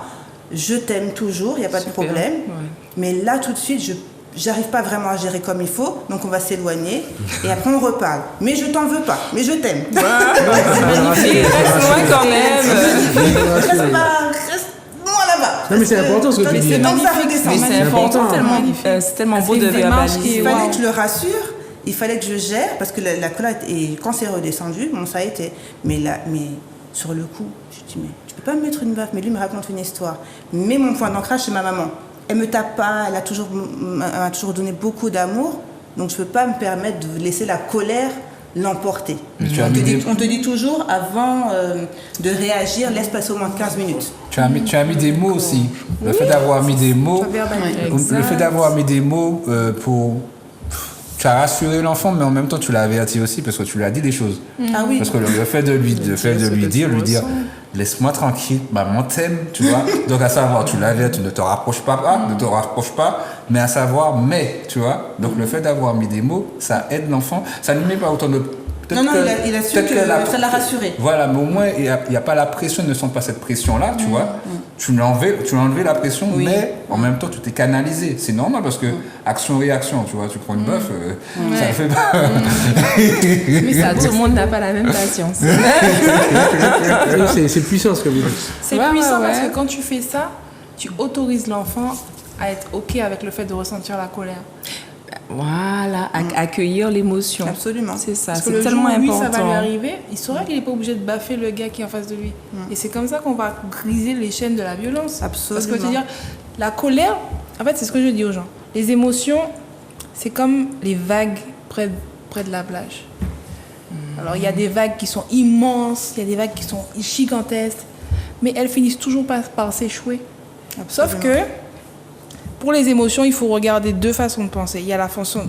Je t'aime toujours, il n'y a pas de Super, problème. ouais. Mais là, tout de suite, j'arrive pas vraiment à gérer comme il faut, donc on va s'éloigner. Et après, on reparle. Mais je t'en veux pas, mais je t'aime. C'est magnifique. Reste loin quand même. Reste moi là-bas. Non, mais c'est important ce que tu dis. Donc ça Mais redescend. c'est important, important. c'est tellement beau C'est de une démarche verbaliser. Il fallait que je le rassure, il fallait que je gère, parce que la colère, et quand c'est redescendu, bon, ça a été. Mais sur le coup, je dis, mais tu peux pas me mettre une baffe, mais lui me raconte une histoire. Mais mon point d'ancrage, c'est ma maman. Elle me tape pas, elle m'a toujours donné beaucoup d'amour, donc je peux pas me permettre de laisser la colère l'emporter. Mais tu as mis On te dit toujours, avant de réagir, laisse passer au moins 15 minutes. Tu as mis des mots aussi. Le fait d'avoir mis des mots, le fait d'avoir mis des mots pour... Tu as rassuré l'enfant, mais en même temps, tu l'as averti aussi parce que tu lui as dit des choses. Ah oui. Parce que le fait de lui dire, laisse-moi tranquille, maman t'aime, tu vois. Donc à savoir, tu l'avertis, ne te rapproche pas, mais à savoir, tu vois. Donc le fait d'avoir mis des mots, ça aide l'enfant. Ça ne met pas autant de... Non, il a su que ça l'a rassuré. Voilà, mais au moins, il n'y a pas la pression, ne sent pas cette pression-là, tu vois. Tu l'as enlevé la pression, mais en même temps, tu t'es canalisé. C'est normal parce que action-réaction, tu vois, tu prends une baffe, ça ne fait pas. Mais ça, tout le monde n'a pas la même patience. C'est puissant ce que vous dites. C'est Ouais, puissant ouais, parce ouais. que quand tu fais ça, tu autorises l'enfant à être OK avec le fait de ressentir la colère. Voilà, accueillir l'émotion. Absolument. C'est ça, Parce que c'est le tellement jour où lui, important. ça va lui arriver, il saura qu'il n'est pas obligé de baffer le gars qui est en face de lui. Et c'est comme ça qu'on va briser les chaînes de la violence. Absolument. Parce que dire, la colère, en fait, c'est ce que je dis aux gens. Les émotions, c'est comme les vagues près de la plage. Alors, il y a des vagues qui sont immenses, il y a des vagues qui sont gigantesques, mais elles finissent toujours par s'échouer. Sauf que, pour les émotions, il faut regarder 2 façons de penser. Il y a la façon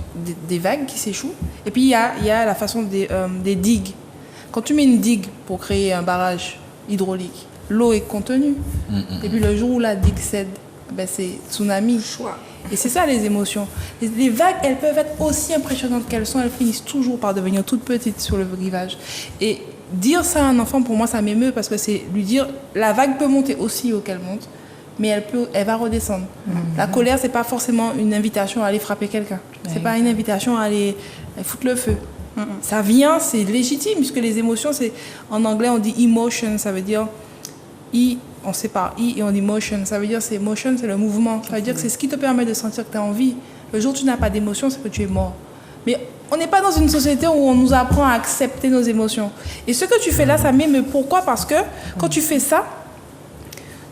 des vagues qui s'échouent, et puis il y a la façon des digues. Quand tu mets une digue pour créer un barrage hydraulique, l'eau est contenue. Et puis le jour où la digue cède, ben c'est tsunami. Et c'est ça les émotions. Les vagues, elles peuvent être aussi impressionnantes qu'elles sont, elles finissent toujours par devenir toutes petites sur le rivage. Et dire ça à un enfant, pour moi, ça m'émeut parce que c'est lui dire, la vague peut monter aussi haut qu'elle monte, mais elle va redescendre. La colère, c'est pas forcément une invitation à aller frapper quelqu'un. C'est pas une invitation à aller foutre le feu. Ça vient, c'est légitime, puisque les émotions, c'est en anglais on dit emotion, ça veut dire on sépare I et on dit motion, ça veut dire c'est motion, c'est le mouvement. Ça veut dire que c'est ce qui te permet de sentir que tu as envie. Le jour où tu n'as pas d'émotion, c'est que tu es mort. Mais on n'est pas dans une société où on nous apprend à accepter nos émotions. Et ce que tu fais là, ça met, mais pourquoi? Parce que quand tu fais ça,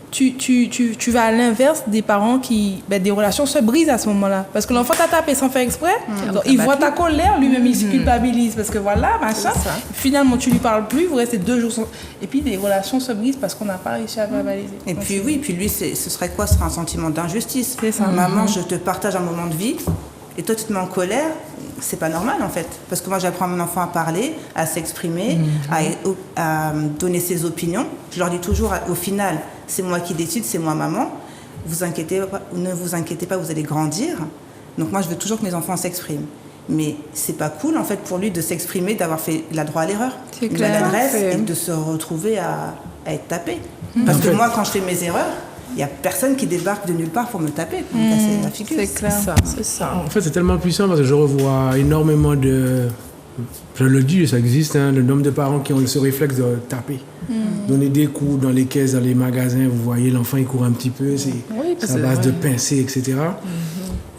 tu vas à l'inverse des parents qui... des relations se brisent à ce moment-là. Parce que l'enfant t'a tapé sans faire exprès. Donc, il voit ta colère, lui-même, il se culpabilise. Parce que voilà, machin. Finalement, tu lui parles plus, vous restez 2 jours sans... Et puis, des relations se brisent parce qu'on n'a pas réussi à verbaliser. Et puis oui, puis lui, ce serait quoi? Ce serait un sentiment d'injustice. C'est ça. Maman, je te partage un moment de vie, et toi, tu te mets en colère. C'est pas normal, en fait. Parce que moi, j'apprends à mon enfant à parler, à s'exprimer, à donner ses opinions. Je leur dis toujours, au final, c'est moi qui décide, c'est moi maman. Ne vous inquiétez pas, vous allez grandir. Donc moi, je veux toujours que mes enfants s'expriment. Mais c'est pas cool, en fait, pour lui de s'exprimer, d'avoir fait la droit à l'erreur, une maladresse, et de se retrouver à être tapé. Parce que moi, quand je fais mes erreurs, il n'y a personne qui débarque de nulle part pour me taper, pour me casser la figure. C'est clair. C'est ça. En fait, c'est tellement puissant parce que je revois énormément de... Je le dis, ça existe, hein, le nombre de parents qui ont ce réflexe de taper. Donner des coups dans les caisses, dans les magasins, vous voyez, l'enfant, il court un petit peu, c'est à base de pincer, etc.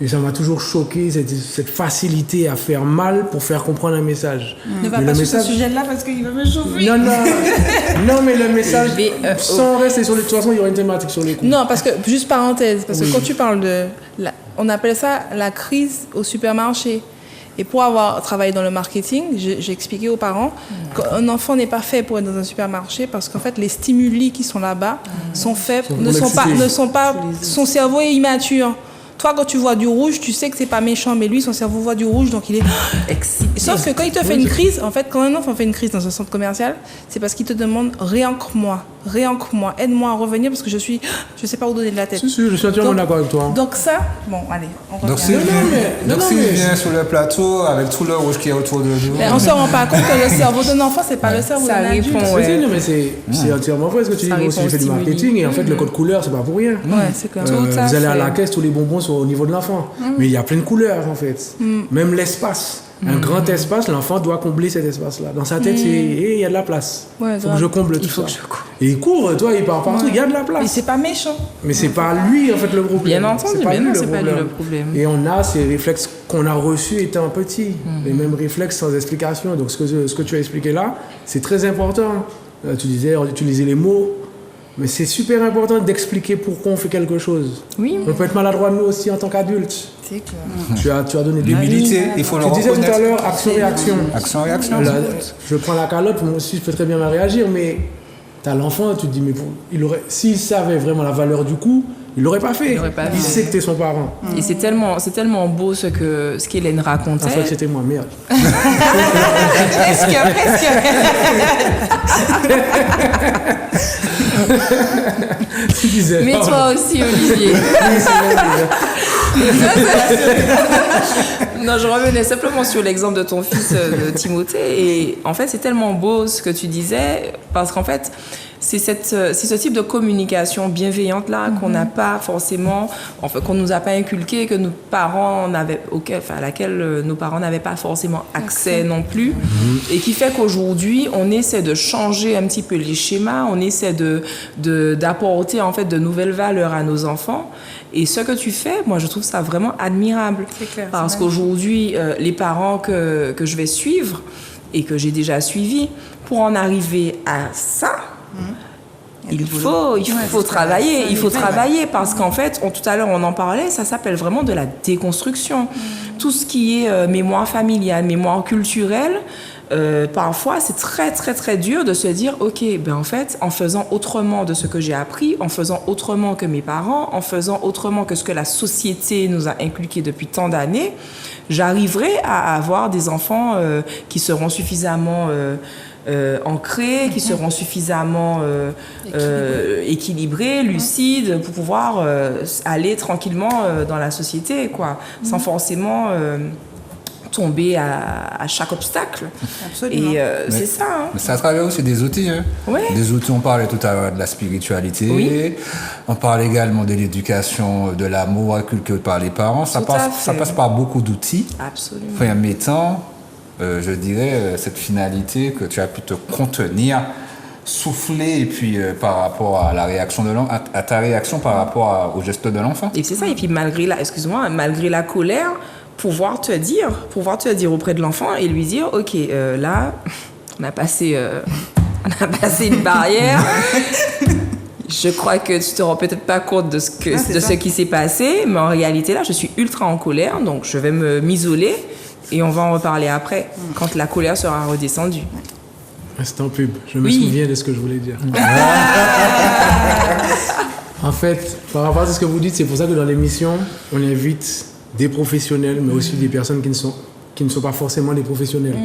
Et ça m'a toujours choqué, cette facilité à faire mal pour faire comprendre un message. Ne va pas sur ce sujet-là parce qu'il va me chauffer. Non, mais le message, sans rester sur les... De toute façon, il y aura une thématique sur les coups. Non, parce que, juste parenthèse, parce que quand tu parles de... on appelle ça la crise au supermarché. Et pour avoir travaillé dans le marketing, j'ai expliqué aux parents qu'un enfant n'est pas fait pour être dans un supermarché parce qu'en fait, les stimuli qui sont là-bas sont faits, son cerveau est immature. Toi, quand tu vois du rouge, tu sais que c'est pas méchant, mais lui, son cerveau voit du rouge, donc il est excité. Sauf que quand il te fait une crise, en fait, quand un enfant fait une crise dans un centre commercial, c'est parce qu'il te demande réancre-moi, aide-moi à revenir parce que je sais pas où donner de la tête. Si, je suis entièrement d'accord avec toi. Donc ça, bon, allez, on revient. Donc s'il vient sur le plateau avec tout le rouge qui est autour de nous... On se rend pas compte que le cerveau d'un enfant, c'est pas le cerveau d'un adulte. Non, mais c'est entièrement vrai ce que tu dis. Moi aussi, j'ai fait du marketing et en fait, le code couleur, c'est pas pour rien. Ouais, c'est clair. Vous allez à la caisse, tous les bonbons sont au niveau de l'enfant. Mais il y a plein de couleurs, en fait. Même l'espace. Un grand espace, l'enfant doit combler cet espace-là. Dans sa tête, il y a de la place. Il faut que je comble tout ça. Et il court, toi, il part partout, il y a de la place. Et c'est pas méchant. Mais c'est pas lui, en fait, le problème. Bien entendu, c'est pas lui le problème. Et on a ces réflexes qu'on a reçus étant petit. Les mêmes réflexes sans explication. Donc, ce que tu as expliqué là, c'est très important. Tu disais, utiliser les mots. Mais c'est super important d'expliquer pourquoi on fait quelque chose. Oui. On peut être maladroit nous aussi en tant qu'adultes. C'est clair. Tu as donné l'humilité, il faut le reconnaître. Tu disais tout à l'heure, action-réaction. Action-réaction. Je prends la calotte, moi aussi je peux très bien réagir, mais tu as l'enfant, tu te dis, mais s'il savait vraiment la valeur du coup, il l'aurait pas fait. Il sait que tu es son parent. Et c'est tellement beau ce qu'Hélène racontait. En fait, c'était moi, merde. Presque. Tu disais. Mais toi aussi, Olivier. Non, je revenais simplement sur l'exemple de ton fils de Timothée. Et en fait, c'est tellement beau ce que tu disais, parce qu'en fait, c'est ce type de communication bienveillante là qu'on n'a pas forcément, enfin, qu'on nous a pas inculqué, que nos parents à laquelle nos parents n'avaient pas forcément accès non plus, et qui fait qu'aujourd'hui on essaie de changer un petit peu les schémas, on essaie d'apporter en fait de nouvelles valeurs à nos enfants. Et ce que tu fais, moi je trouve ça vraiment admirable. C'est clair, parce qu'aujourd'hui les parents que je vais suivre et que j'ai déjà suivis, pour en arriver à ça, il faut travailler parce qu'en fait, tout à l'heure on en parlait, ça s'appelle vraiment de la déconstruction. Tout ce qui est mémoire familiale, mémoire culturelle, parfois c'est très très très dur de se dire ok, ben en fait, en faisant autrement de ce que j'ai appris, en faisant autrement que mes parents, en faisant autrement que ce que la société nous a inculqué depuis tant d'années, j'arriverai à avoir des enfants qui seront suffisamment ancrés, qui seront suffisamment équilibrés, lucides, pour pouvoir aller tranquillement dans la société, quoi, sans forcément tomber à chaque obstacle. Absolument. Et c'est ça. Hein. Mais ça travers aussi des outils. Hein. Ouais. Des outils, on parlait tout à l'heure de la spiritualité. Oui. On parle également de l'éducation, de l'amour inculqué par les parents. Ça passe par beaucoup d'outils. Absolument. Premier temps, je dirais, cette finalité que tu as pu te contenir souffler et puis par rapport à la réaction à ta réaction par rapport au geste de l'enfant. Et c'est ça. Et puis malgré la colère, pouvoir te dire auprès de l'enfant et lui dire, ok, là, on a passé une barrière. Je crois que tu te rends peut-être pas compte de ce qui s'est passé, mais en réalité là, je suis ultra en colère, donc je vais m'isoler et on va en reparler après, quand la colère sera redescendue. Instant pub, je me souviens de ce que je voulais dire. En fait, par rapport à ce que vous dites, c'est pour ça que dans l'émission, on invite des professionnels, mais aussi des personnes qui ne sont pas forcément des professionnels.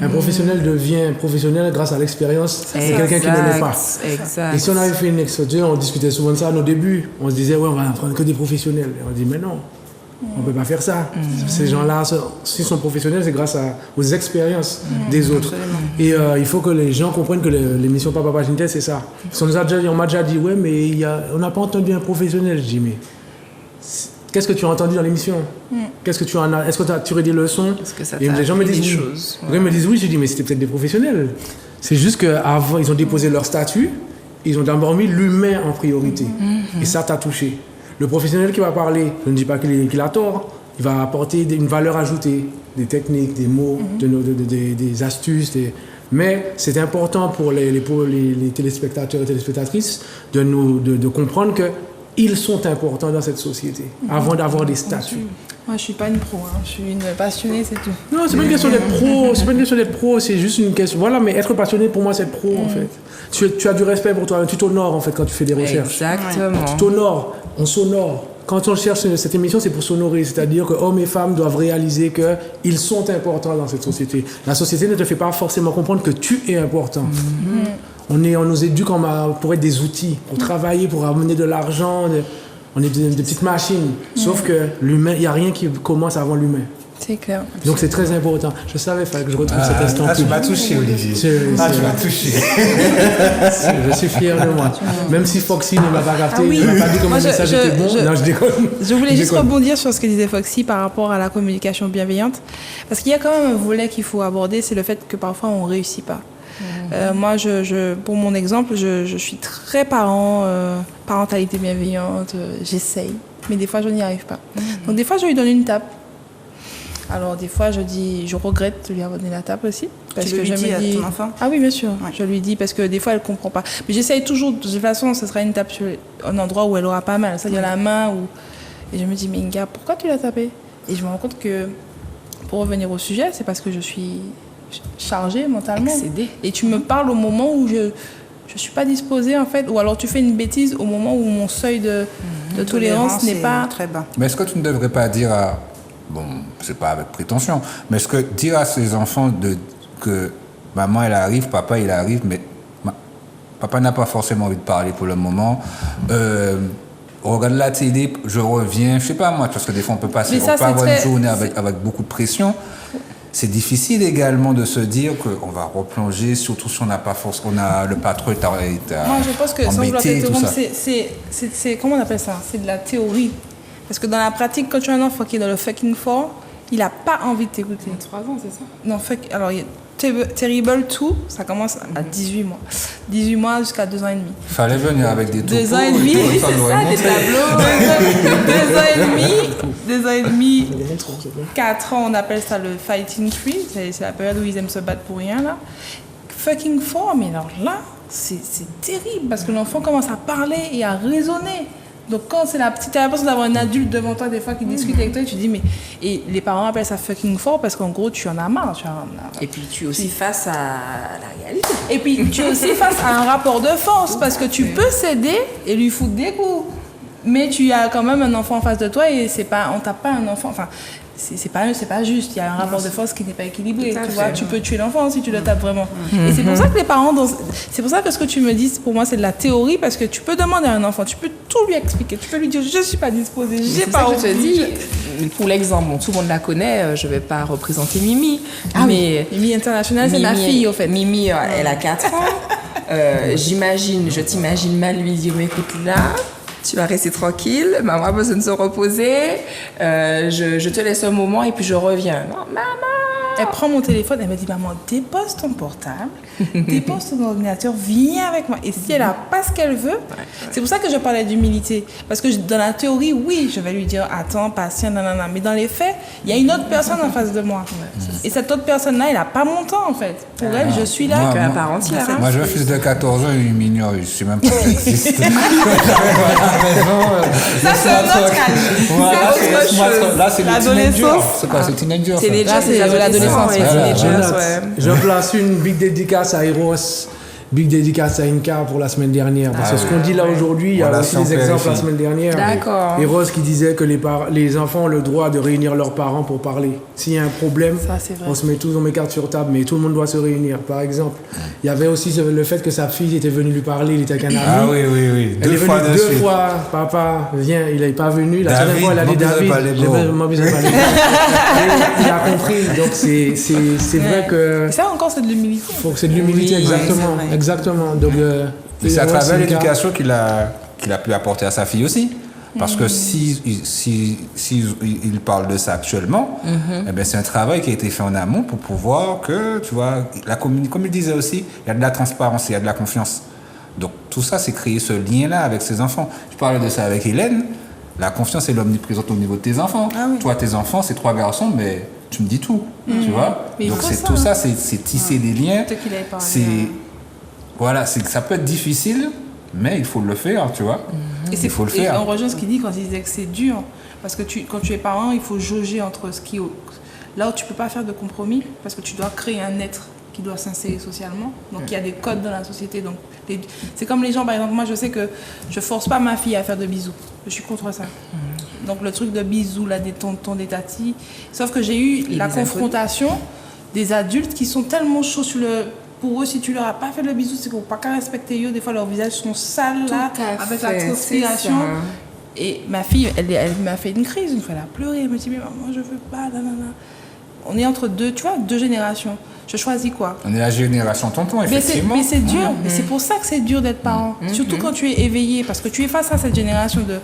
Un professionnel devient professionnel grâce à l'expérience de quelqu'un qui ne l'est pas. Exact. Et si on avait fait une exposition, on discutait souvent de ça à nos débuts. On se disait, ouais, on va apprendre que des professionnels. Et on dit, mais non, on ne peut pas faire ça. Ces gens-là, s'ils sont professionnels, c'est grâce aux expériences des autres. Et il faut que les gens comprennent que l'émission Papa Pagintel, c'est ça. Parce qu'on m'a déjà dit, ouais, mais on n'a pas entendu un professionnel. Je dis, mais qu'est-ce que tu as entendu dans l'émission? Est-ce que tu as tiré des leçons? Et les gens me disent oui. Ils me disent oui, je dis mais c'était peut-être des professionnels. C'est juste qu'avant, ils ont déposé leur statut, ils ont d'abord mis l'humain en priorité. Et ça t'a touché. Le professionnel qui va parler, je ne dis pas qu'il a tort, il va apporter une valeur ajoutée, des techniques, des mots, des astuces. Mais c'est important pour les téléspectateurs et téléspectatrices de comprendre que ils sont importants dans cette société, avant d'avoir des statuts. Moi, je suis pas une pro, je suis une passionnée, c'est tout. Non, c'est pas une question d'être pro, c'est juste une question... Voilà, mais être passionné, pour moi, c'est être pro, en fait. Tu as du respect pour toi, tu t'honores, en fait, quand tu fais des recherches. Exactement. Tu t'honores, on s'honore. Quand on cherche cette émission, c'est pour s'honorer, c'est-à-dire que hommes et femmes doivent réaliser qu'ils sont importants dans cette société. La société ne te fait pas forcément comprendre que tu es important. On nous éduque pour être des outils, pour travailler, pour amener de l'argent. On est des petites machines. Sauf que l'humain, il n'y a rien qui commence avant l'humain. C'est clair. Donc c'est très important. Je savais, il fallait que je retrouve cet instant. Tu m'as touché, Olivier. Tu m'as touché. Je suis fier de moi. Même si Foxy ne m'a pas capté, oui. il ne m'a pas dit que mon message était bon. Non, je déconne. Je voulais juste rebondir sur ce que disait Foxy par rapport à la communication bienveillante. Parce qu'il y a quand même un volet qu'il faut aborder, c'est le fait que parfois on ne réussit pas. Moi, pour mon exemple, je suis très parentalité bienveillante, j'essaye, mais des fois je n'y arrive pas. Donc des fois je lui donne une tape. Alors des fois je regrette de lui avoir donné la tape aussi. Parce que je me dis à ton enfant? Ah oui, bien sûr, je lui dis parce que des fois elle ne comprend pas. Mais j'essaye toujours, de toute façon ce sera une tape sur un endroit où elle aura pas mal, c'est-à-dire la main. Et je me dis, mais Inga, pourquoi tu l'as tapé? Et je me rends compte que, pour revenir au sujet, c'est parce que je suis chargée mentalement. Excédée. Et tu me parles au moment où je suis pas disposée en fait, ou alors tu fais une bêtise au moment où mon seuil de tolérance n'est pas très bas. Mais est-ce que tu ne devrais pas dire c'est pas avec prétention, mais est-ce que dire à ces enfants que maman elle arrive, papa il arrive, mais papa n'a pas forcément envie de parler pour le moment, regarde la télé, je reviens, je sais pas moi, parce que des fois on peut avoir une journée avec beaucoup de pression. C'est difficile également de se dire qu'on va replonger, surtout si on n'a pas force, on a le patron est Moi, je pense que sans vouloir t'interrompre, c'est comment on appelle ça? C'est de la théorie. Parce que dans la pratique, quand tu as un enfant qui est dans le fucking fort, il n'a pas envie de t'écouter. 3 ans, c'est ça? Non, alors il y a Terrible 2, ça commence à 18 mois. 18 mois jusqu'à 2 ans et demi. Il fallait venir avec des topos. 2 ans et demi, c'est ça, des tableaux. 2 ans et demi, 4 ans, on appelle ça le fighting free. C'est la période où ils aiment se battre pour rien, là. Fucking fort, mais alors là, c'est terrible parce que l'enfant commence à parler et à raisonner. Donc quand c'est la petite, t'as l'impression d'avoir un adulte devant toi des fois qui discute avec toi et tu dis mais... Et les parents appellent ça fucking fort parce qu'en gros tu en as marre. Et puis tu es aussi face à la réalité. Et puis tu es aussi face à un rapport de force parce que tu peux céder et lui foutre des coups. Mais tu as quand même un enfant en face de toi et on tape pas un enfant... Enfin, c'est pas juste, il y a un rapport de force qui n'est pas équilibré, tu vois, tu peux tuer l'enfant si tu le tapes vraiment. Et c'est pour ça que les parents, c'est pour ça que ce que tu me dis, pour moi c'est de la théorie, parce que tu peux demander à un enfant, tu peux tout lui expliquer, tu peux lui dire je suis pas disposée, j'ai pas envie. Je te dis, pour l'exemple, tout le monde la connaît, je vais pas représenter Mimi, mais Mimi internationale, c'est ma fille au fait. Mimi, elle a 4 ans, je t'imagine mal lui dire mais écoute là, tu vas rester tranquille, maman a besoin de se reposer, je te laisse un moment et puis je reviens. Non, maman, Elle prend mon téléphone, elle me dit, maman, dépose ton portable, dépose ton ordinateur, viens avec moi. Et si elle n'a pas ce qu'elle veut, c'est pour ça que je parlais d'humilité. Parce que dans la théorie, oui, je vais lui dire, attends, patient, nanana. Mais dans les faits, il y a une autre personne en face de moi. Et cette autre personne-là, elle n'a pas mon temps, en fait. Pour elle, je suis là qu'à part entière. Moi, j'ai un fils de 14 ans, il m'ignore, je ne sais même pas que j'existe. Ça, c'est un autre cas. Là, c'est le teenager. C'est quoi, c'est teenager? Là, c'est l'adolescence. Je place une big dédicace à Eros, big dédicace à Inka pour la semaine dernière. Parce que ce qu'on dit là aujourd'hui, il y a aussi des exemples la semaine dernière. D'accord. Eros qui disait que les enfants ont le droit de réunir leurs parents pour parler. S'il y a un problème, Ça, c'est vrai. on met cartes sur table, mais tout le monde doit se réunir. Par exemple, il y avait aussi le fait que sa fille était venue lui parler, il était avec un ami. Ah oui. Elle est venue deux fois, papa, viens, il n'est pas venu. La dernière fois, elle a dit David, j'ai pas besoin de parler. Il a compris, donc c'est vrai que. Et ça encore, c'est de l'humilité. C'est de l'humilité, Oui, exactement. c'est vrai. Exactement. Donc, Et c'est à Eros, travers Inka. l'éducation qu'il a pu apporter à sa fille aussi. Parce que si il parle de ça actuellement, eh ben c'est un travail qui a été fait en amont pour pouvoir que, tu vois, comme il disait aussi, il y a de la transparence, il y a de la confiance. Donc tout ça, c'est créer ce lien-là avec ses enfants. Je parlais de ça avec Hélène. La confiance est l'omniprésente au niveau de tes enfants. Ah oui. Toi, tes enfants, c'est 3 garçons, mais tu me dis tout, tu vois. Mais il Donc faut c'est ça, tout hein. ça, c'est tisser des liens. Peut-être qu'il avait parlé, Voilà, ça peut être difficile, mais il faut le faire, tu vois. Et Il faut le Et faire. on rejoint ce qu'il dit quand il disait que c'est dur. Parce que quand tu es parent, il faut jauger entre ce qui... Là où tu ne peux pas faire de compromis, parce que tu dois créer un être qui doit s'insérer socialement. Donc il y a des codes dans la société. Donc c'est comme les gens, par exemple, moi je sais que je ne force pas ma fille à faire de bisous. Je suis contre ça. Donc le truc de bisous, là, des tontons, des tatis. Sauf que j'ai eu la confrontation des adultes qui sont tellement chauds sur le... Pour eux, si tu leur as pas fait le bisou, c'est qu'on pas qu'à respecter eux. Des fois, leurs visages sont sales, là, avec la transpiration. Et ma fille, elle m'a fait une crise. Une fois, elle a pleuré. Elle me dit, mais maman, je veux pas, nanana. On est entre deux générations. Je choisis quoi? On est la génération tonton, effectivement. Mais c'est dur. Mais c'est pour ça que c'est dur d'être parent. Surtout quand tu es éveillé. Parce que tu es face à cette génération de...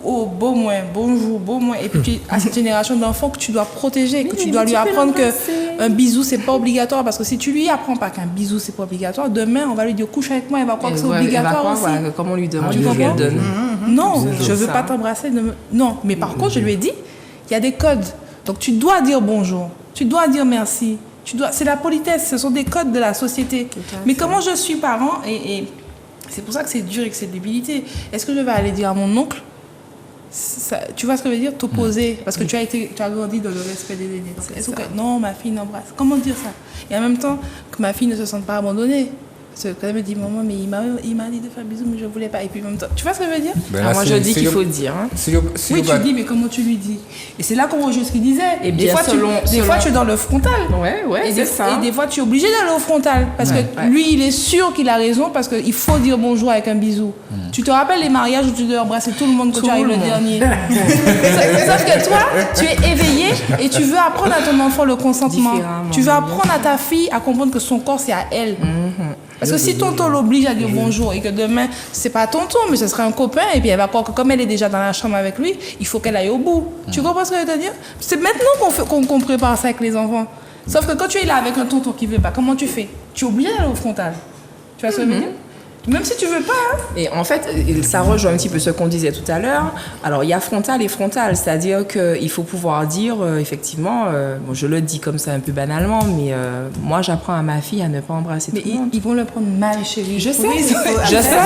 Oh, beau moins, bonjour, beau moins. Et puis tu es à cette génération d'enfants que tu dois protéger, que tu dois lui apprendre qu'un bisou, c'est pas obligatoire. Parce que si tu lui apprends pas qu'un bisou, c'est pas obligatoire, demain, on va lui dire couche avec moi, elle va croire que c'est obligatoire aussi. Comme on lui demande, Tu comprends? elle donne. Non, je veux pas t'embrasser. Non, mais par contre, je lui ai dit, il y a des codes. Donc tu dois dire bonjour, tu dois dire merci. C'est la politesse, ce sont des codes de la société. Mais comment je suis parent, et c'est pour ça que c'est dur et que c'est de l'humilité. Est-ce que je vais aller dire à mon oncle, tu vois ce que je veux dire, t'opposer, parce que tu as grandi dans le respect des aînés. Donc, est-ce que non, ma fille n'embrasse. Comment dire ça? Et en même temps, que ma fille ne se sente pas abandonnée. Parce que quand elle me dit, maman, mais il m'a dit de faire bisous, mais je ne voulais pas. Et puis en même temps, tu vois ce que je veux dire? Ben là, Moi, je dis qu'il faut dire. Hein. Oui, tu dis, mais comment tu lui dis? Et c'est là qu'on rejoint ce qu'il disait. Et des bien, fois, tu es dans le frontal. Ouais, Et c'est ça. des fois, tu es obligé d'aller au frontal. Parce que lui, il est sûr qu'il a raison, parce qu'il faut dire bonjour avec un bisou. Tu te rappelles les mariages où tu dois embrasser tout le monde quand tu arrives le dernier? Sauf que toi, tu es éveillé et tu veux apprendre à ton enfant le consentement. Tu veux apprendre à ta fille à comprendre que son corps, c'est à elle. Parce que si tonton l'oblige à dire bonjour et que demain, c'est pas tonton, mais ce serait un copain, et puis elle va croire que comme elle est déjà dans la chambre avec lui, il faut qu'elle aille au bout. Tu comprends ce que je veux te dire? C'est maintenant qu'on prépare ça avec les enfants. Sauf que quand tu es là avec un tonton qui veut pas, comment tu fais? Tu es obligé d'aller au frontal. Tu vois ce que je veux dire? Même si tu veux pas. Hein. Et en fait, ça rejoint un petit peu ce qu'on disait tout à l'heure. Alors, il y a frontal et frontal, c'est-à-dire qu'il faut pouvoir dire, effectivement, bon, je le dis comme ça un peu banalement, mais moi, j'apprends à ma fille à ne pas embrasser tout le monde. Ils vont le prendre mal, chérie. Je sais, Oui, je sais,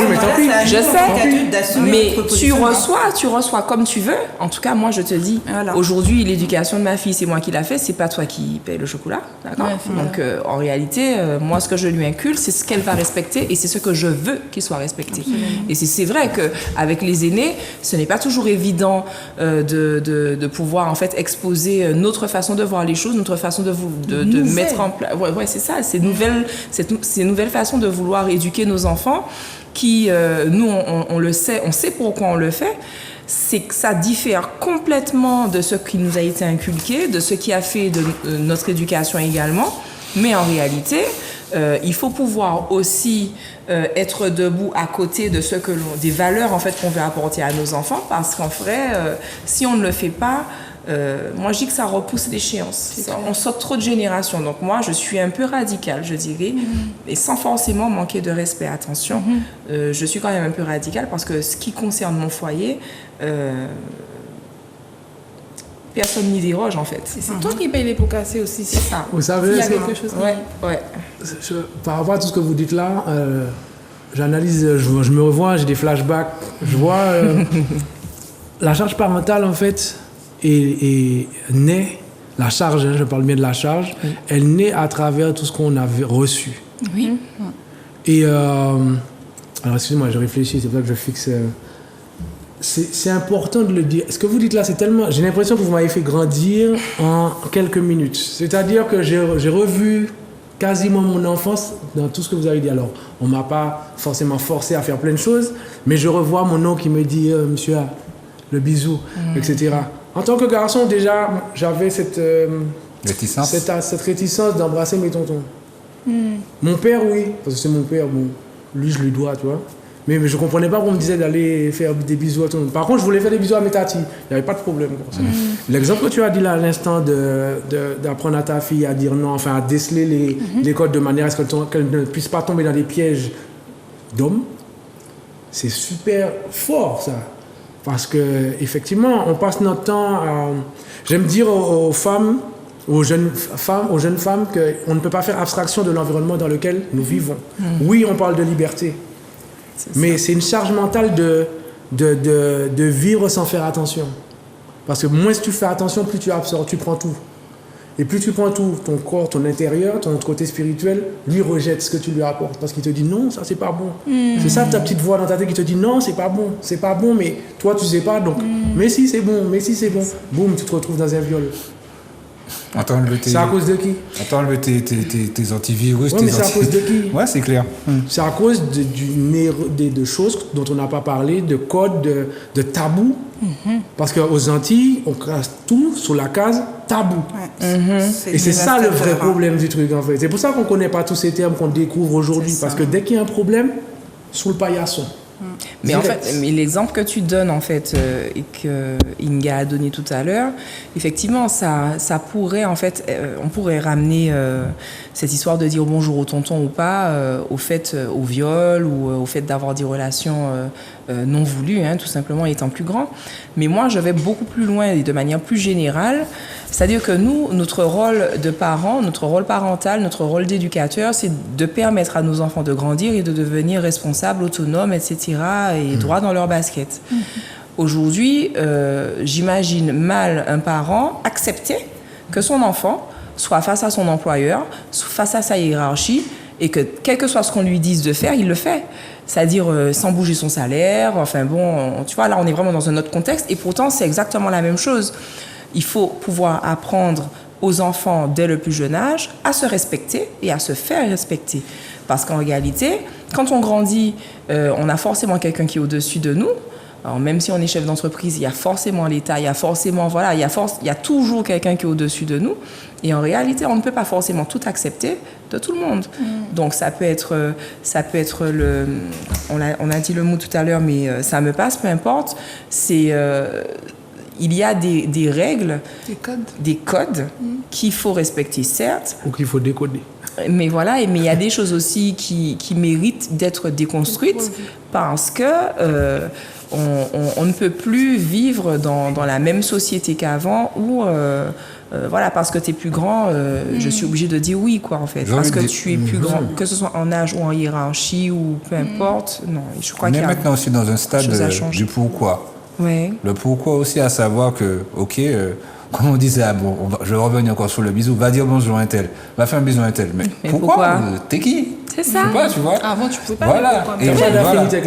mais tu reçois. reçois comme tu veux. En tout cas, moi, je te dis, aujourd'hui, l'éducation de ma fille, c'est moi qui l'a fait, c'est pas toi qui paye le chocolat, d'accord? Donc, en réalité, moi, ce que je lui inculque, c'est ce qu'elle va respecter et c'est ce que je veux qu'il soit respecté. Et c'est vrai qu'avec les aînés, ce n'est pas toujours évident de pouvoir en fait exposer notre façon de voir les choses, notre façon de mettre en place. Ouais, c'est ça, ces nouvelles façons de vouloir éduquer nos enfants qui, nous, on le sait, on sait pourquoi on le fait. C'est que ça diffère complètement de ce qui nous a été inculqué, de ce qui a fait de notre éducation également. Mais en réalité, il faut pouvoir aussi être debout à côté de des valeurs en fait qu'on veut apporter à nos enfants, parce qu'en vrai, si on ne le fait pas, moi je dis que ça repousse l'échéance. On saute trop de générations. Donc moi je suis un peu radicale, je dirais, et sans forcément manquer de respect. Attention, je suis quand même un peu radicale parce que ce qui concerne mon foyer, personne n'y déroge en fait. C'est toi qui payes les pots cassés aussi. C'est ça. Vous savez, il y a quelque chose. Ouais. Par rapport à tout ce que vous dites là, j'analyse, je me revois, j'ai des flashbacks. Je vois la charge parentale en fait est naît, la charge, je parle bien de la charge, elle naît à travers tout ce qu'on avait reçu. Oui. Et alors excusez-moi, je réfléchis, c'est pour ça que je fixe. C'est important de le dire. Ce que vous dites là, c'est tellement. J'ai l'impression que vous m'avez fait grandir en quelques minutes. C'est-à-dire que j'ai revu quasiment mon enfance dans tout ce que vous avez dit. Alors, on m'a pas forcément forcé à faire plein de choses, mais je revois mon oncle qui me dit monsieur, le bisou, etc. En tant que garçon, déjà, j'avais cette réticence d'embrasser mes tontons. Mon père, oui, parce que c'est mon père. Bon, lui, je lui dois, tu vois. Mais je ne comprenais pas qu'on me disait d'aller faire des bisous à tout le monde. Par contre, je voulais faire des bisous à mes tatis. Il n'y avait pas de problème. L'exemple que tu as dit là à l'instant d'apprendre à ta fille à dire non, enfin à déceler les codes de manière à ce qu'elle ne puisse pas tomber dans des pièges d'hommes, c'est super fort ça. Parce qu'effectivement, on passe notre temps à... J'aime dire aux femmes, aux jeunes femmes qu'on ne peut pas faire abstraction de l'environnement dans lequel nous vivons. Oui, on parle de liberté. Mais c'est une charge mentale de vivre sans faire attention. Parce que moins tu fais attention, plus tu absorbes, tu prends tout. Et plus tu prends tout, ton corps, ton intérieur, ton côté spirituel, lui rejette ce que tu lui apportes. Parce qu'il te dit non, ça c'est pas bon. C'est ça ta petite voix dans ta tête qui te dit non, c'est pas bon, mais toi tu sais pas, donc mais si c'est bon. Boum, tu te retrouves dans un viol. C'est à cause de qui? Attends, tes antivirus, mais c'est à cause de qui? Ouais, c'est clair. C'est à cause de choses dont on n'a pas parlé, de codes, de tabous. Parce qu'aux Antilles, on classe tout sous la case tabou. Et c'est ça le vrai problème du truc, en fait. C'est pour ça qu'on ne connaît pas tous ces termes qu'on découvre aujourd'hui. Parce que dès qu'il y a un problème, sous le paillasson. Mais en fait, l'exemple que tu donnes en fait et que Inga a donné tout à l'heure, effectivement, ça pourrait en fait, on pourrait ramener cette histoire de dire bonjour au tonton ou pas au viol ou au fait d'avoir des relations non voulues, tout simplement étant plus grand. Mais moi, je vais beaucoup plus loin et de manière plus générale. C'est-à-dire que nous, notre rôle de parents, notre rôle parental, notre rôle d'éducateur, c'est de permettre à nos enfants de grandir et de devenir responsables, autonomes, etc., et droits dans leur basket. Aujourd'hui, j'imagine mal un parent accepter que son enfant soit face à son employeur, face à sa hiérarchie, et que quel que soit ce qu'on lui dise de faire, il le fait. C'est-à-dire sans bouger son salaire, enfin bon, tu vois, là on est vraiment dans un autre contexte, et pourtant c'est exactement la même chose. Il faut pouvoir apprendre aux enfants dès le plus jeune âge à se respecter et à se faire respecter. Parce qu'en réalité, quand on grandit, on a forcément quelqu'un qui est au-dessus de nous. Alors, même si on est chef d'entreprise, il y a forcément l'État, il y a toujours quelqu'un qui est au-dessus de nous. Et en réalité, on ne peut pas forcément tout accepter de tout le monde. Donc ça peut être on a dit le mot tout à l'heure, mais ça me passe, peu importe. Il y a des règles, des codes qu'il faut respecter, certes. Ou qu'il faut décoder. Mais voilà, mais il y a des choses aussi qui méritent d'être déconstruites parce que on ne peut plus vivre dans la même société qu'avant où, voilà, parce que tu es plus grand, je suis obligée de dire oui, quoi, en fait. Parce que tu es plus grand, que ce soit en âge ou en hiérarchie ou peu importe. Non, je crois qu'il y a maintenant aussi dans un stade du pourquoi. Ouais. Le pourquoi aussi, à savoir que, ok, comme on disait, je vais revenir encore sur le bisou, va dire bonjour à un tel, va faire un bisou à un tel. Mais pourquoi T'es qui? C'est ça. Je sais pas, tu vois. Avant, tu pouvais pas. Voilà.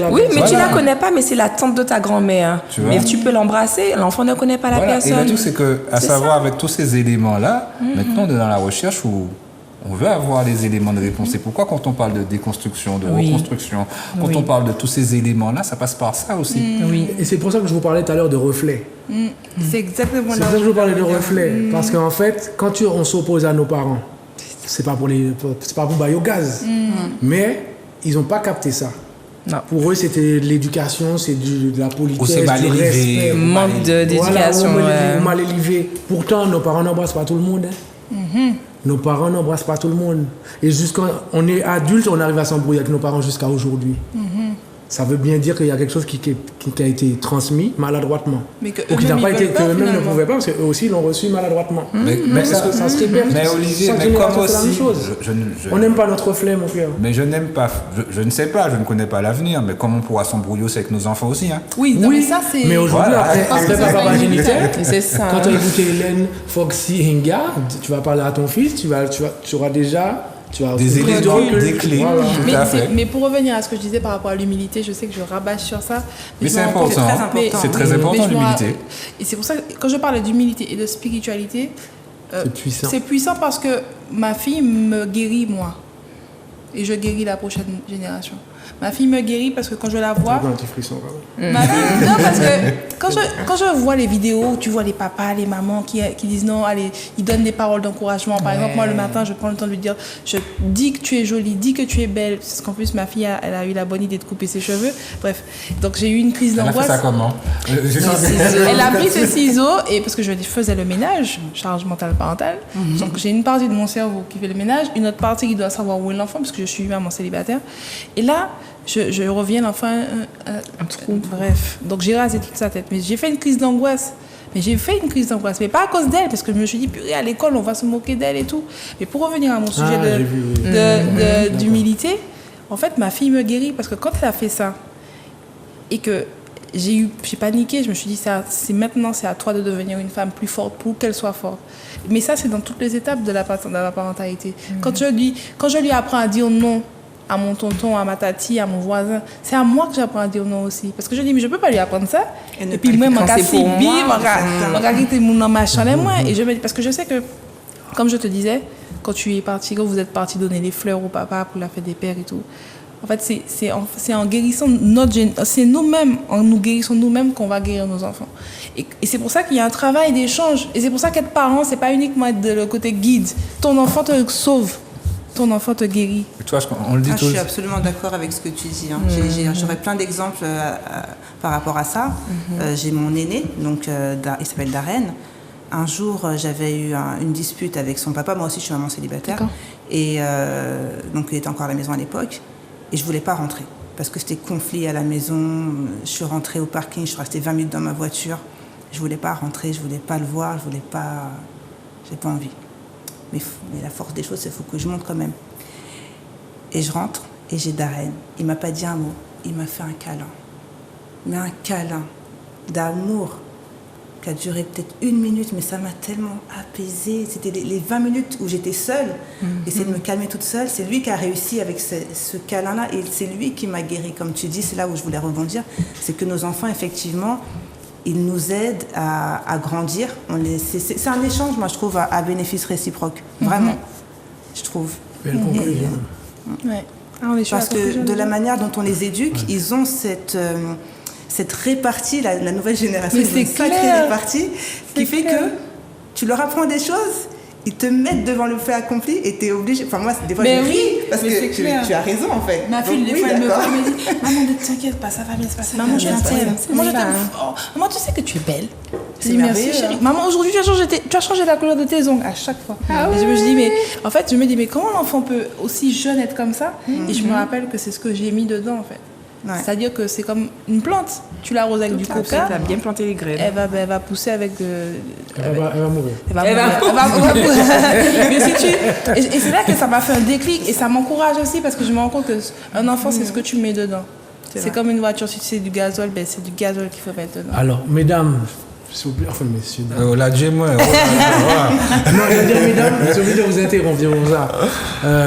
Oui, mais tu la connais pas, mais c'est la tante de ta grand-mère. Mais tu peux l'embrasser, l'enfant ne connaît pas la personne. Et le truc, c'est que, à savoir, avec tous ces éléments-là, maintenant, on est dans la recherche où on veut avoir les éléments de réponse. C'est pourquoi quand on parle de déconstruction, de reconstruction, quand on parle de tous ces éléments-là, ça passe par ça aussi. Et c'est pour ça que je vous parlais tout à l'heure de reflet. C'est exactement C'est pour ça que je vous parlais de reflet. Parce qu'en fait, quand on s'oppose à nos parents, c'est pas pour bailler au gaz. Mais ils n'ont pas capté ça. Non. Pour eux, c'était de l'éducation, c'est de la politesse, Ou c'est mal du élevé. respect. Manque d'éducation. Voilà, mal élevé. Pourtant, nos parents n'embrassent pas tout le monde. Nos parents n'embrassent pas tout le monde. Et jusqu'à on est adulte, on arrive à s'embrouiller avec nos parents jusqu'à aujourd'hui. Ça veut bien dire qu'il y a quelque chose qui a été transmis maladroitement. Mais que ou qui n'a eux-mêmes, pas ils été, veulent que pas, eux-mêmes ne finalement. pouvaient pas, parce qu'eux aussi l'ont reçu maladroitement. Mais Ça se répète. Mais Olivier, Chaque mais comme génération fait la même aussi, chose. je- On n'aime pas notre reflet, mon frère. mais je n'aime pas, je ne sais pas, je ne connais pas l'avenir, mais comment on pourra s'embrouiller aussi avec nos enfants aussi, hein. Oui, non, mais ça, c'est. Mais aujourd'hui, Voilà. après Parce que ça, papa c'est géniteur, Et c'est ça. quand tu as écouté Hélène, Foxy, Hinga, tu vas parler à ton fils, tu auras déjà Des une prise de éléments, recul. des clés. Voilà. Tout à fait. Mais pour revenir à ce que je disais par rapport à l'humilité, je sais que je rabâche sur ça. Mais je c'est me rends compte- important. C'est très important. C'est très mais important, je me l'humilité. rends- Et c'est pour ça que quand je parle d'humilité et de spiritualité, C'est puissant. c'est puissant parce que ma fille me guérit moi. Et je guéris la prochaine génération. Ma fille me guérit parce que quand je la vois, Un petit frisson, quand même. ma fille, non, parce que quand je vois les vidéos où tu vois les papas, les mamans qui disent non, allez, ils donnent des paroles d'encouragement. Par exemple, moi le matin, je prends le temps de lui dire, je dis que tu es jolie, dis que tu es belle. Parce qu'en plus, ma fille, elle a eu la bonne idée de couper ses cheveux. Bref, donc j'ai eu une crise Elle a fait d'angoisse. ça comment? Elle a pris ses ciseaux et parce que je faisais le ménage, charge mentale parentale. Donc j'ai une partie de mon cerveau qui fait le ménage, une autre partie qui doit savoir où est l'enfant parce que je suis maman célibataire. Et là, je reviens l'enfant un trou. Bref, donc j'ai rasé toute sa tête. Mais j'ai fait une crise d'angoisse. Mais pas à cause d'elle, parce que je me suis dit, purée, à l'école, on va se moquer d'elle et tout. Mais pour revenir à mon sujet j'ai vu, oui. d'humilité, en fait, ma fille me guérit parce que quand elle a fait ça et que j'ai paniqué, je me suis dit, maintenant, c'est à toi de devenir une femme plus forte pour qu'elle soit forte. Mais ça, c'est dans toutes les étapes de la parentalité. Quand je lui apprends à dire non à mon tonton, à ma tati, à mon voisin, c'est à moi que j'apprends à dire non aussi. Parce que je dis, mais je ne peux pas lui apprendre ça. Et puis moi, quand c'est pour moi, mon machin et moi. Et je me dis, parce que je sais que, comme je te disais, quand vous êtes parti donner les fleurs au papa pour la fête des pères et tout, en fait, c'est en guérissant c'est nous-mêmes, en nous guérissant nous-mêmes qu'on va guérir nos enfants. Et c'est pour ça qu'il y a un travail d'échange. Et c'est pour ça qu'être parent, c'est pas uniquement être de le côté guide. Ton enfant te sauve. Ton enfant te guérit. Tu vois, on le dit Je tous. suis absolument d'accord avec ce que tu dis. Hein. J'aurais plein d'exemples par rapport à ça. J'ai mon aîné, donc, il s'appelle Darren. Un jour, j'avais eu une dispute avec son papa. Moi aussi, je suis maman célibataire. D'accord. Et donc, il était encore à la maison à l'époque. Et je ne voulais pas rentrer parce que c'était conflit à la maison. Je suis rentrée au parking, je suis restée 20 minutes dans ma voiture. Je ne voulais pas rentrer, je ne voulais pas le voir, je n'ai pas envie. Mais la force des choses, c'est qu'il faut que je monte quand même. Et je rentre et j'ai Darren. Il ne m'a pas dit un mot. Il m'a fait un câlin. Mais un câlin d'amour qui a duré peut-être 1 minute, mais ça m'a tellement apaisée. C'était les 20 minutes où j'étais seule, essayer de me calmer toute seule. C'est lui qui a réussi avec ce câlin-là et c'est lui qui m'a guérie. Comme tu dis, c'est là où je voulais rebondir. C'est que nos enfants, effectivement, ils nous aident à grandir. C'est un échange, moi, je trouve, à bénéfice réciproque. Vraiment, je trouve. Belle conclusion. Ouais. Parce que de la manière dont on les éduque, ils ont cette répartie, la nouvelle génération, Mais ils ont une c'est sacrée clair. répartie qui fait clair. que tu leur apprends des choses, ils te mettent devant le fait accompli et tu es obligé. Enfin, moi, des fois, Mais je oui, ris parce mais c'est que clair. tu as raison, en fait. Ma fille, Donc, des oui, fois, elle me d'accord. voit, elle me dit maman, ne t'inquiète pas, ça va bien se passer. Maman, je t'aime. Maman, je t'aime. Oh, maman, tu sais que tu es belle. Je dis merci, merveilleux, chérie. hein. Maman, aujourd'hui, tu as changé la couleur de tes ongles à chaque fois. Et je me dis, mais en fait, mais comment l'enfant peut aussi jeune être comme ça? Et je me rappelle que c'est ce que j'ai mis dedans, en fait. Ouais. C'est-à-dire que c'est comme une plante. Tu l'arroses avec du Tu coca, as bien planté les graines. elle va pousser avec de. Elle va mourir. Elle va mourir. Mais si tu... Et c'est là que ça m'a fait un déclic et ça m'encourage aussi parce que je me rends compte qu'un enfant, c'est ce que tu mets dedans. C'est comme une voiture, si c'est du gazole, ben c'est du gazole qu'il faut mettre dedans. Alors, mesdames, s'il vous plaît, enfin, messieurs, dames. La J-moi. Non, je veux dire, mesdames, j'ai oublié de vous interrompre, c'est pour ça.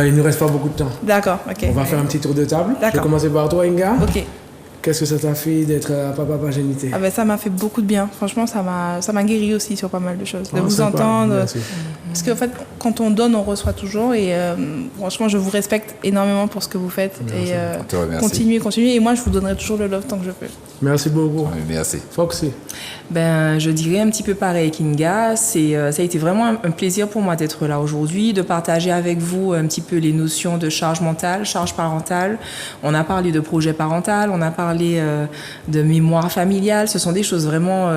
Il ne nous reste pas beaucoup de temps. D'accord, ok. On va faire un petit tour de table. Je vais D'accord. commencer par toi, Inga. Ok. Qu'est-ce que ça t'a fait d'être papa pagénité? Ah ben, ça m'a fait beaucoup de bien. Franchement, ça m'a guéri aussi sur pas mal de choses. De Oh, vous sympa, entendre. merci. Parce qu'en fait, quand on donne, on reçoit toujours. Et franchement, je vous respecte énormément pour ce que vous faites. Merci. Et continuez. Et moi, je vous donnerai toujours le love tant que je peux. Merci beaucoup. Oui, merci. Foxy. Ben, je dirais un petit peu pareil, Kinga. Ça a été vraiment un plaisir pour moi d'être là aujourd'hui, de partager avec vous un petit peu les notions de charge mentale, charge parentale. On a parlé de projet parental, on a parlé de mémoire familiale. Ce sont des choses vraiment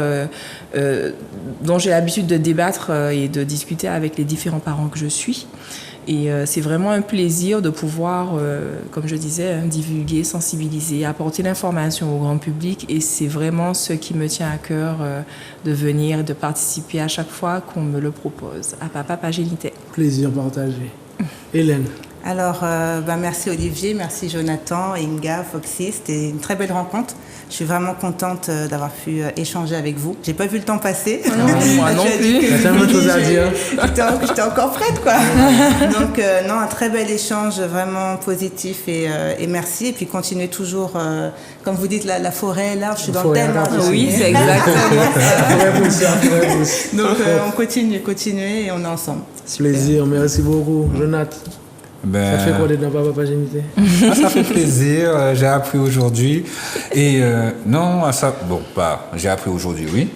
dont j'ai l'habitude de débattre et de discuter avec les différents parents que je suis. Et c'est vraiment un plaisir de pouvoir, comme je disais, divulguer, sensibiliser, apporter l'information au grand public. Et c'est vraiment ce qui me tient à cœur de venir, de participer à chaque fois qu'on me le propose à Papa Pagénité. Plaisir partagé. Hélène. Alors, merci Olivier, merci Jonathan, Inga, Foxy. C'était une très belle rencontre. Je suis vraiment contente d'avoir pu échanger avec vous. J'ai pas vu le temps passer. Moi non plus. Il y a tellement de choses à dire. J'étais encore prête, quoi. Donc, non, un très bel échange, vraiment positif et merci. Et puis, continuez toujours, comme vous dites, la forêt, là, je suis dans le thème. Oui, c'est exactement ça. Donc, on continue et on est ensemble. Plaisir, merci beaucoup. Jonathan. Ça fait quoi d'être dans Papa Pagénité? Ça fait plaisir, j'ai appris aujourd'hui. Et j'ai appris aujourd'hui, oui.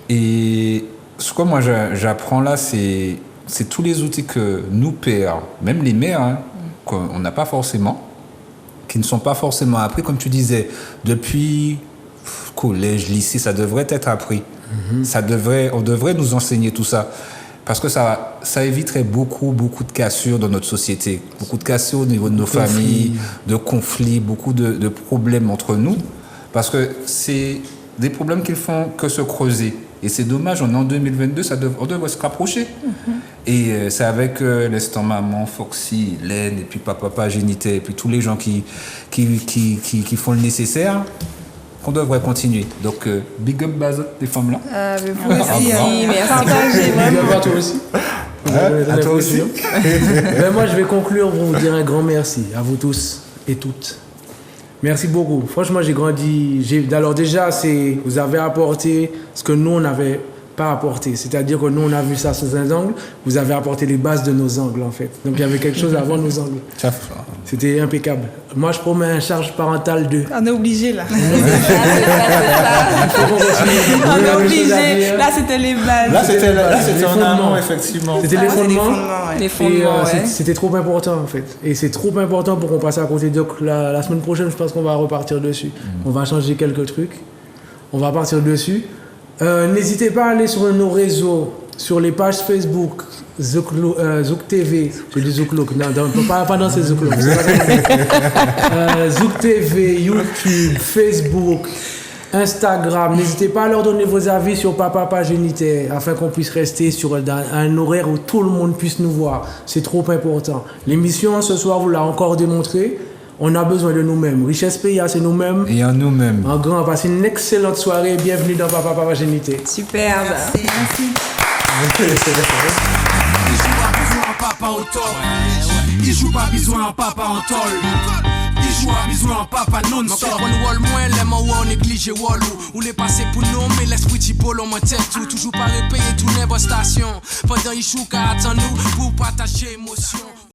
Et ce que moi j'apprends là, c'est tous les outils que nous, pères, même les mères, qu'on n'a pas forcément, qui ne sont pas forcément appris, comme tu disais, depuis collège, lycée, ça devrait être appris. On devrait nous enseigner tout ça. Parce que ça éviterait beaucoup de cassures dans notre société. Beaucoup de cassures au niveau de nos familles, de conflits, beaucoup de problèmes entre nous. Parce que c'est des problèmes qui font que se creuser. Et c'est dommage, on est en 2022, on devrait se rapprocher. Et c'est avec l'instant maman, Foxy, Hélène, et puis Papa Pagénité, et puis tous les gens qui font le nécessaire, qu'on devrait continuer. Donc, big up Bazot, les femmes là. Vous aussi, merci. Big up à toi aussi. À toi aussi. Moi, je vais conclure pour vous dire un grand merci à vous tous et toutes. Merci beaucoup. Franchement, j'ai grandi. Alors déjà, vous avez apporté ce que nous, on n'avait pas apporté. C'est-à-dire que nous, on a vu ça sous un angle. Vous avez apporté les bases de nos angles, en fait. Donc, il y avait quelque chose avant nos angles. C'était impeccable. Moi, je promets un charge parentale 2. On est obligé, là. On est obligé. Là, c'était les bases. Là, c'était en amont, effectivement. C'était les fondements. Les fondements, C'était trop important, en fait. Et c'est trop important pour qu'on passe à côté. Donc, la semaine prochaine, je pense qu'on va repartir dessus. On va changer quelques trucs. On va partir dessus. N'hésitez pas à aller sur nos réseaux, sur les pages Facebook, Zouk TV, j'ai dit Zouk Look, non, pas dans ces Zouk Look. Zouk TV, YouTube, Facebook, Instagram. N'hésitez pas à leur donner vos avis sur Papa Pagénité afin qu'on puisse rester sur un horaire où tout le monde puisse nous voir. C'est trop important. L'émission ce soir vous l'a encore démontré. On a besoin de nous-mêmes. Richesse PIA, c'est nous-mêmes. Et en nous-mêmes. En grand, passez une excellente soirée. Bienvenue dans Papa Pagénité. Superbe. Merci. Il joue pas besoin en papa en tol. Il joue à besoin en papa non-stop. On wall moins, les mots on néglige wallou. Ou les passés pour nous, mais l'esprit t'y polo, mon tête tout. Toujours pas répayé, tout n'est pas station. Pendant il joue qu'à attendre nous pour partager émotion.